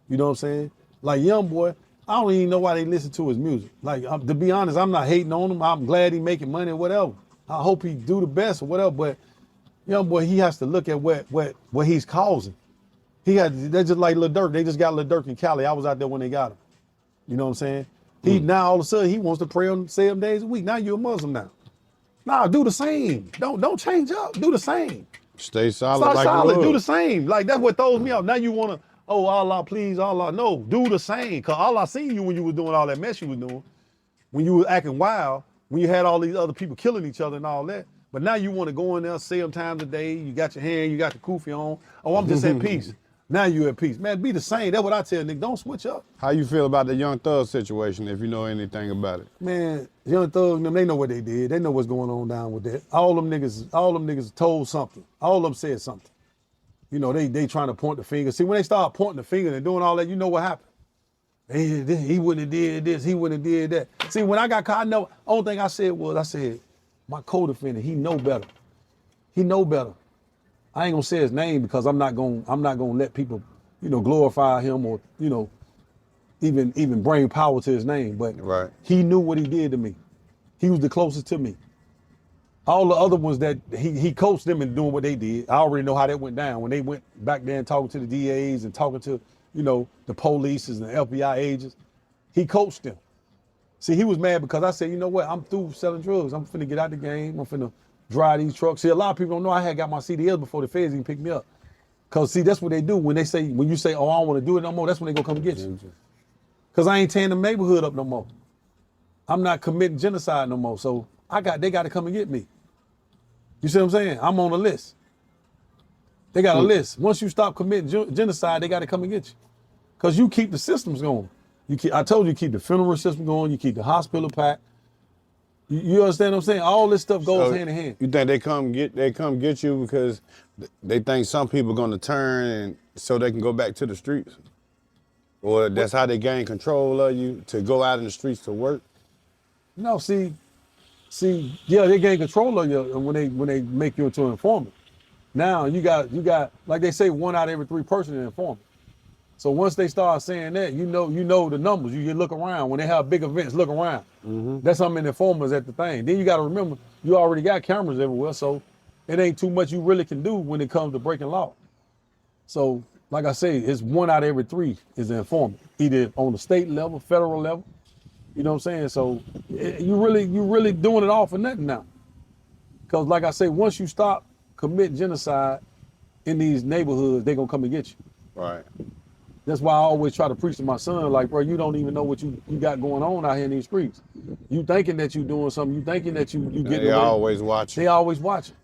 You know what I'm saying? Like young boy, I don't even know why they listen to his music. Like, to be honest, I'm not hating on him. I'm glad he making money or whatever. I hope he do the best or whatever, but young boy, he has to look at what he's causing. They're just like Lil Durk. They just got Lil Durk in Cali. I was out there when they got him. You know what I'm saying? Now all of a sudden he wants to pray on 7 days a week. Now you're a Muslim now. Nah, do the same. Don't change up. Do the same. Stay solid. Start like solid. you Do the was. same. Like that's what throws me off. Now you wanna, oh Allah, please Allah. No, do the same. Cause Allah seen you when you was doing all that mess you was doing, when you was acting wild, when you had all these other people killing each other and all that. But now you want to go in there 7 times a day. You got your hand, you got the kufi on. Oh, I'm just at peace. Now you at peace. Man, be the same. That's what I tell niggas. Don't switch up. How you feel about the Young Thug situation, if you know anything about it? Man, Young Thug, them, they know what they did. They know what's going on down with that. All them niggas told something. All of them said something. You know, they trying to point the finger. See, when they start pointing the finger and doing all that, you know what happened. He wouldn't have did this, he wouldn't have did that. See, when I got caught, I know, only thing I said, my co-defendant, he know better. He know better. I ain't gonna say his name because I'm not gonna let people, glorify him or, even bring power to his name. But Right. he knew what he did to me. He was the closest to me. All the other ones that he coached them in doing what they did. I already know how that went down. When they went back there and talking to the DAs and talking to, the police and the FBI agents, he coached them. See, he was mad because I said, you know what? I'm through selling drugs. I'm finna get out the game. I'm finna drive these trucks. See, a lot of people don't know I had got my CDLs before the feds even picked me up. Cause see, that's what they do when you say, oh, I don't want to do it no more. That's when they gonna come get you. Cause I ain't tearing the neighborhood up no more. I'm not committing genocide no more. So they got to come and get me. You see what I'm saying? I'm on a list. They got a list. Once you stop committing genocide, they got to come and get you. Cause you keep the systems going. I told you keep the funeral system going. You keep the hospital packed. You understand what I'm saying? All this stuff goes hand in hand. You think they come get you because they think some people are gonna turn and so they can go back to the streets? Or that's how they gain control of you, to go out in the streets to work? No, see, yeah, they gain control of you when they make you into an informant. Now you got like they say, 1 out of every 3 person is an informant. So once they start saying that, you know the numbers. You look around when they have big events. Look around. That's how many informers at the thing. Then you got to remember, you already got cameras everywhere, so it ain't too much you really can do when it comes to breaking law. So like I say, it's 1 out of every 3 is an informant, either on the state level, federal level. You know what I'm saying? So you really doing it all for nothing now. Because like I say, once you stop committing genocide in these neighborhoods, they gonna come and get you. Right. That's why I always try to preach to my son, like, bro, you don't even know what you got going on out here in these streets. You thinking that you doing something, you thinking that you getting away. They always watching. They always watching.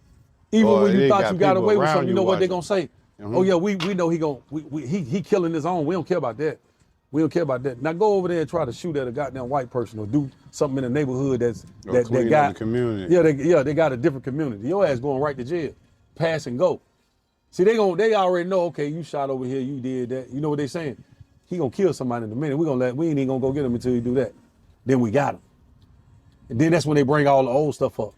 Even Or when you they thought got you got people away with around something, you you know what they watching. gonna say? Oh yeah, we know he killing his own. We don't care about that. We don't care about that. Now go over there and try to shoot at a goddamn white person or do something in the neighborhood that got the community. Yeah, they got a different community. Your ass going right to jail, pass and go. See, they already know. Okay, you shot over here, you did that. You know what they saying? He gonna kill somebody in a minute. We ain't even gonna go get him until you do that. Then we got him. And then that's when they bring all the old stuff up.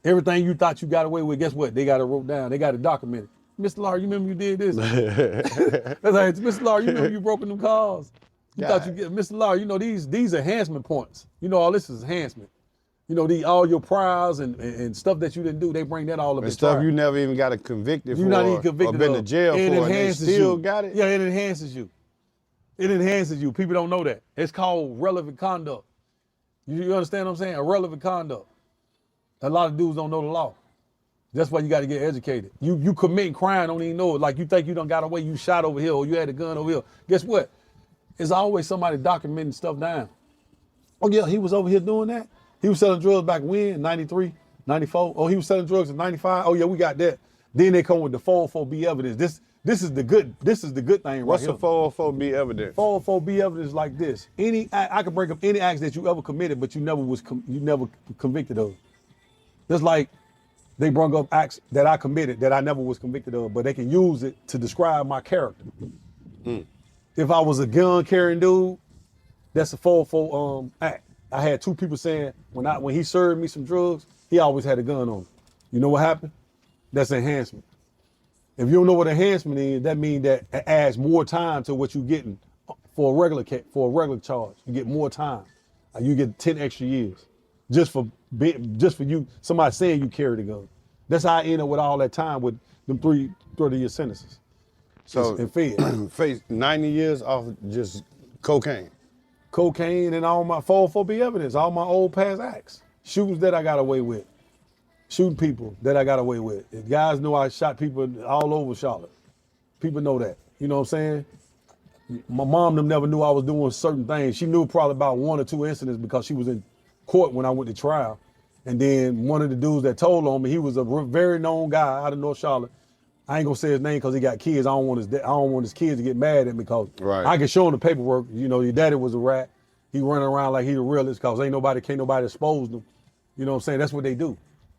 Everything you thought you got away with, guess what? They got it wrote down. They got it documented. Mr. Law, you remember you did this? That's like, Mr. Law, you remember you broke them cars? You thought you get, Mr. Law, these enhancement points. All this is enhancement. All your priors and stuff that you didn't do, they bring that all up. And stuff you never even got convicted for. You're not even convicted or been of. to jail It for, and they enhances still you. got it? Yeah, it enhances you. It enhances you. People don't know that. It's called relevant conduct. You understand what I'm saying? Irrelevant conduct. A lot of dudes don't know the law. That's why you got to get educated. You committing crime, don't even know it. Like you think you done got away, you shot over here, or you had a gun over here. Guess what? It's always somebody documenting stuff down. Oh yeah, he was over here doing that. He was selling drugs back when, 93, 94. Oh, he was selling drugs in 95. Oh yeah, we got that. Then they come with the 404B evidence. This is the good thing right What's here. the 404B evidence? 404B evidence like this. I can bring up any acts that you ever committed, but you never convicted of. Just like they brought up acts that I committed that I never was convicted of, but they can use it to describe my character. If I was a gun carrying dude, that's a 404 act. I had 2 people saying when he served me some drugs, he always had a gun on him. You know what happened? That's enhancement. If you don't know what enhancement is, that means that it adds more time to what you're getting for a regular charge. You get more time. You get 10 extra years just for you, somebody saying you carried a gun. That's how I end up with all that time with them 30-year sentences. So and fed. face 90 years off just cocaine. cocaine and all my 404B evidence, all my old past acts, shootings that I got away with, shooting people that I got away with. And guys know I shot people all over Charlotte. People know that. You know what I'm saying? My mom them never knew I was doing certain things. She knew probably about 1 or 2 incidents because she was in court when I went to trial. And then one of the dudes that told on me, he was a very known guy out of North Charlotte. I ain't gonna say his name because he got kids. I don't want his kids to get mad at me because I can show him the paperwork. You know, your daddy was a rat. He running around like he the realest because can't nobody expose them. You know what I'm saying? That's what they do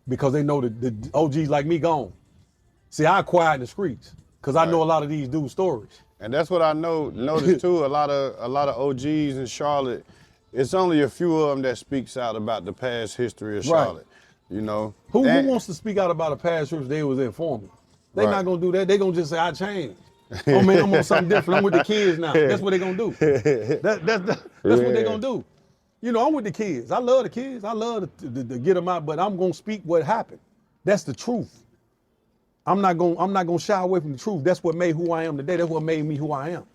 because they know the OGs like me gone. See, I quiet in the streets because I know a lot of these dudes' stories. And that's what I noticed too. A lot of OGs in Charlotte. It's only a few of them that speaks out about the past history of Charlotte. You know, who wants to speak out about a past history they was informing? They not gonna do that. They gonna just say I changed. Oh man, I'm on something different. I'm with the kids now. That's what they gonna do. That's what they gonna do. You know, I'm with the kids. I love the kids. I love to get them out, but I'm gonna speak what happened. That's the truth. I'm not gonna shy away from the truth. That's what made who I am today. That's what made me who I am.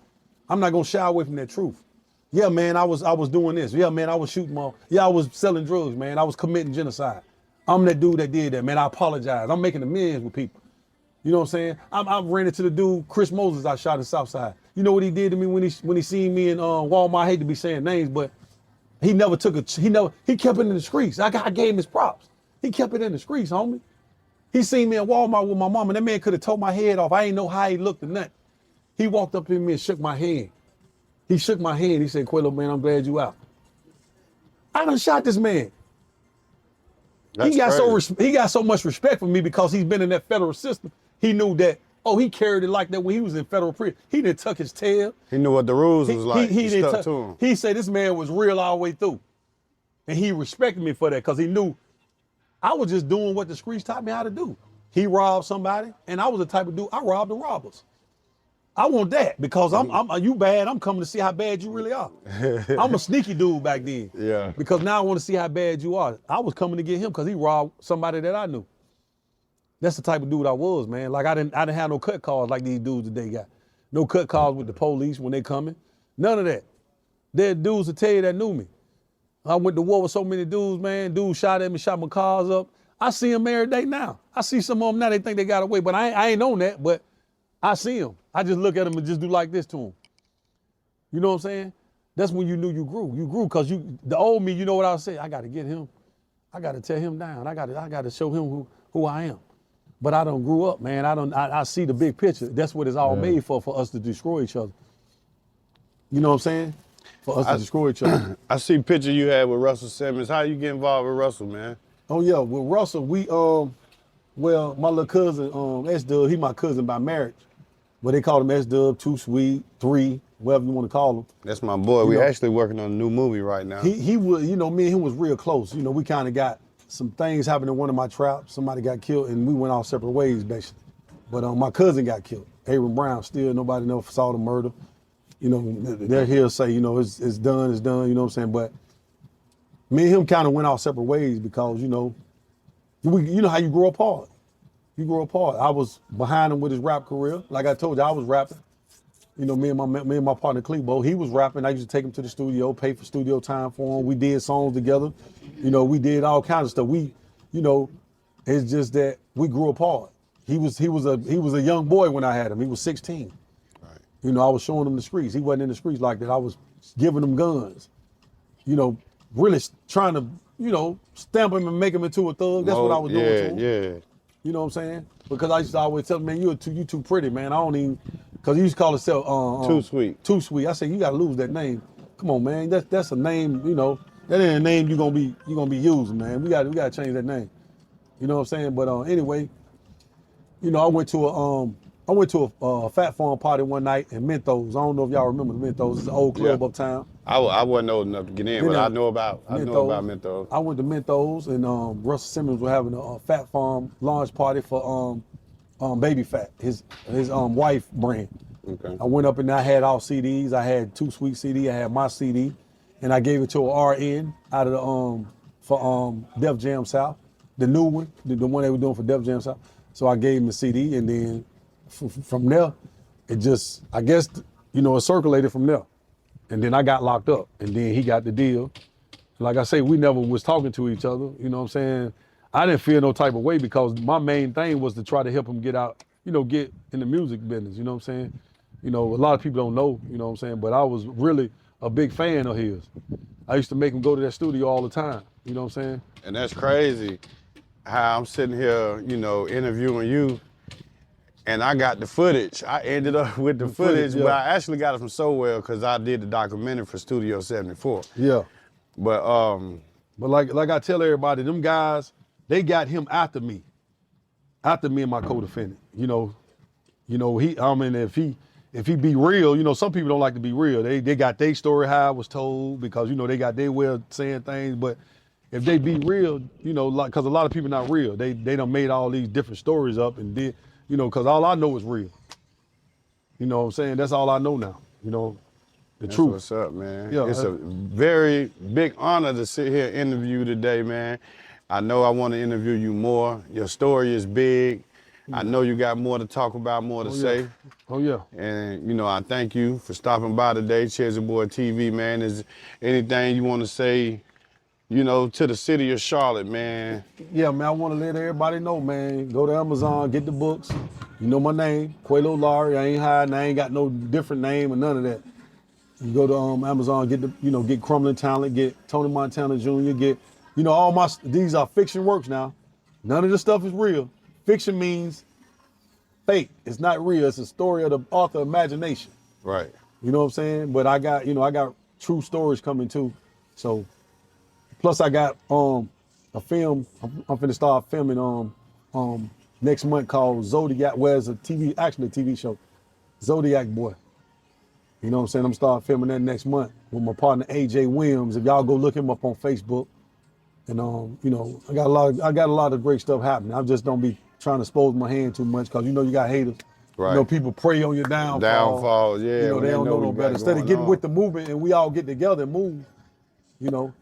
I'm not gonna shy away from that truth. Yeah, man, I was doing this. Yeah, man, I was shooting I was selling drugs, man. I was committing genocide. I'm that dude that did that, man. I apologize. I'm making amends with people. You know what I'm saying? I ran into the dude, Chris Moses, I shot in Southside. You know what he did to me when he seen me in Walmart? I hate to be saying names, but he kept it in the streets. I gave him his props. He kept it in the streets, homie. He seen me in Walmart with my mom, and that man could have tore my head off. I ain't know how he looked or nothing. He walked up to me and shook my hand. He shook my hand. He said, Qualo, man, I'm glad you out. I done shot this man. He got so much respect for me because he's been in that federal system. He knew that, he carried it like that when he was in federal prison. He didn't tuck his tail. He knew what the rules was like. He didn't stuck to him. He said this man was real all the way through. And he respected me for that because he knew I was just doing what the streets taught me how to do. He robbed somebody, and I was the type of dude, I robbed the robbers. I want that because you bad, I'm coming to see how bad you really are. I'm a sneaky dude back then. Yeah. Because now I want to see how bad you are. I was coming to get him because he robbed somebody that I knew. That's the type of dude I was, man. Like I didn't have no cut calls like these dudes today got. No cut calls with the police when they coming. None of that. There are dudes to tell you that knew me. I went to war with so many dudes, man. Dudes shot at me, shot my cars up. I see them every day now. I see some of them now, they think they got away, but I ain't on that, but I see them. I just look at them and just do like this to them. You know what I'm saying? That's when you knew you grew. You grew because the old me, you know what I was saying? I got to get him. I got to tear him down. I got to show him who I am. But I done grew up, man. I see the big picture. That's what it's all made for us to destroy each other. You know what I'm saying? For us to destroy each other. I see picture you had with Russell Simmons. How you get involved with Russell, man? Oh yeah, with Russell, we well, my little cousin, S-Dub, he my cousin by marriage. But they call him S-Dub, Too Sweet, 3, whatever you want to call him. That's my boy. We actually working on a new movie right now. He was, me and him was real close. You know, we kind of got some things happened in one of my traps. Somebody got killed and we went our separate ways, basically. But my cousin got killed. Abram Brown, still nobody never saw the murder. You know, they're here to say, it's done, you know what I'm saying? But me and him kind of went our separate ways because, you know how you grow apart. You grow apart. I was behind him with his rap career. Like I told you, I was rapping. You know, me and my partner Clebo, he was rapping. I used to take him to the studio, pay for studio time for him. We did songs together. You know, we did all kinds of stuff. It's just that we grew apart. He was a young boy when I had him. He was 16. Right. You know, I was showing him the streets. He wasn't in the streets like that. I was giving him guns. You know, really trying to, stamp him and make him into a thug. That's what I was doing to him. Yeah. You know what I'm saying? Because I used to always tell him, man, you too pretty, man. I don't even, because he used to call himself Too Sweet. Too Sweet. I said, you gotta lose that name. Come on, man. That's a name, that ain't a name you're gonna be using, man. We gotta change that name. You know what I'm saying? But anyway, I went to a Fat Farm party one night in Mentos. I don't know if y'all remember the Mentos. It's an old club uptown. I wasn't old enough to get in, but I know about Mentos. I went to Mentos, and Russell Simmons was having a Fat Farm launch party for Baby Fat, his wife brand. Okay. I went up and I had all CDs. I had Too Sweet CD. I had my CD, and I gave it to a RN out of the for Def Jam South, the new one, the one they were doing for Def Jam South. So I gave him the CD, and then from there, it just, I guess, it circulated from there. And then I got locked up, and then he got the deal. Like I say, we never was talking to each other, you know what I'm saying? I didn't feel no type of way because my main thing was to try to help him get out, get in the music business, you know what I'm saying? A lot of people don't know, you know what I'm saying? But I was really a big fan of his. I used to make him go to that studio all the time, you know what I'm saying? And that's crazy how I'm sitting here, interviewing you, and I got the footage. I ended up with the footage, yeah. but I actually got it from Sowell because I did the documentary for Studio 74. Yeah. But But like I tell everybody, them guys, they got him after me and my co-defendant. If he be real, some people don't like to be real. They got their story how it was told because they got their way of saying things. But if they be real, because a lot of people not real. They done made all these different stories up and did, because all I know is real. You know what I'm saying? That's all I know now. The that's truth. what's up, man. Yeah, It's a very big honor to sit here and interview you today, man. I know I want to interview you more. Your story is big. I know you got more to talk about, more to say. Oh yeah. And, I thank you for stopping by today, Chezzy Boy TV, man. Is anything you want to say, to the city of Charlotte, man? Yeah, man, I want to let everybody know, man. Go to Amazon, get the books. You know my name, Qualo Lowery. I ain't hiding. I ain't got no different name or none of that. You go to Amazon, get Crumbling Talent, get Tony Montana Jr., get, these are fiction works now. None of the stuff is real. Fiction means fake. It's not real. It's a story of the author imagination. Right. You know what I'm saying? But I got true stories coming too. So, plus I got a film. I'm finna start filming next month called Zodiac. Well, it's actually a TV show, Zodiac Boy. You know what I'm saying? I'm starting filming that next month with my partner AJ Williams. If y'all go look him up on Facebook, and I got a lot of great stuff happening. I just don't be trying to expose my hand too much because you got haters. Right. People prey on your downfall. Downfall, yeah. They don't know no better. Instead of getting with the movement and we all get together and move, And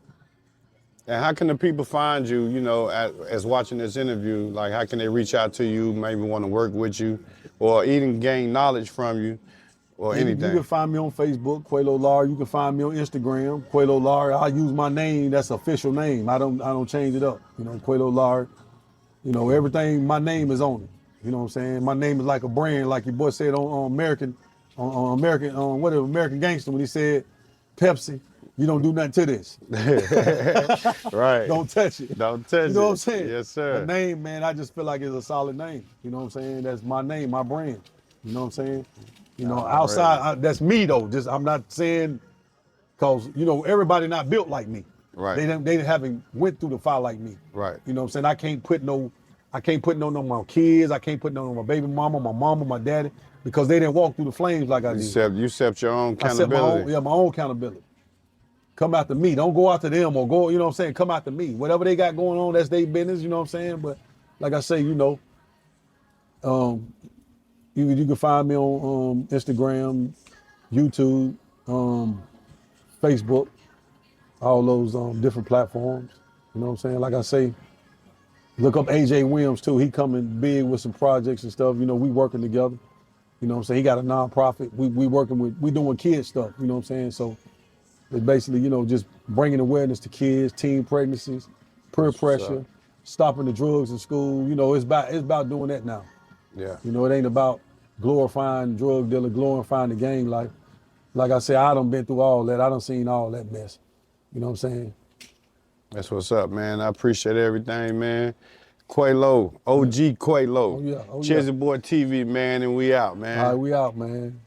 how can the people find you, as watching this interview? Like, how can they reach out to you, maybe want to work with you, or even gain knowledge from you, or anything? You can find me on Facebook, Qualo Lowery. You can find me on Instagram, Qualo Lowery. I use my name, that's official name. I don't change it up. Qualo Lowery. Everything, my name is on it. You know what I'm saying? My name is like a brand, like your boy said on American Gangster when he said, Pepsi, you don't do nothing to this. Right. Don't touch it. Don't touch it. You know what I'm saying? Yes, sir. The name, man, I just feel like it's a solid name. You know what I'm saying? That's my name, my brand. You know what I'm saying? Outside, that's me though. Just I'm not saying, cause everybody not built like me. Right. They haven't went through the fire like me. Right. You know what I'm saying? I can't put no on my kids. I can't put no on my baby mama, my daddy, because they didn't walk through the flames like I did. You set your own I set accountability. my own accountability. Come after me. Don't go after them or go, you know what I'm saying? Come after me. Whatever they got going on, that's their business, you know what I'm saying? But like I say, you can find me on Instagram, YouTube, Facebook, all those different platforms. You know what I'm saying? Like I say, look up AJ Williams too. He coming big with some projects and stuff. We working together. You know what I'm saying? He got a nonprofit. We doing kids stuff. You know what I'm saying? So it's basically, just bringing awareness to kids, teen pregnancies, peer pressure, stopping the drugs in school. It's about doing that now. Yeah. It ain't about glorifying drug dealer, glorifying the gang life. Like I said, I done been through all that. I done seen all that mess. You know what I'm saying? That's what's up, man. I appreciate everything, man. Qualo, OG Qualo. Oh, yeah. Chezzy Boy TV, man, and we out, man. All right, we out, man.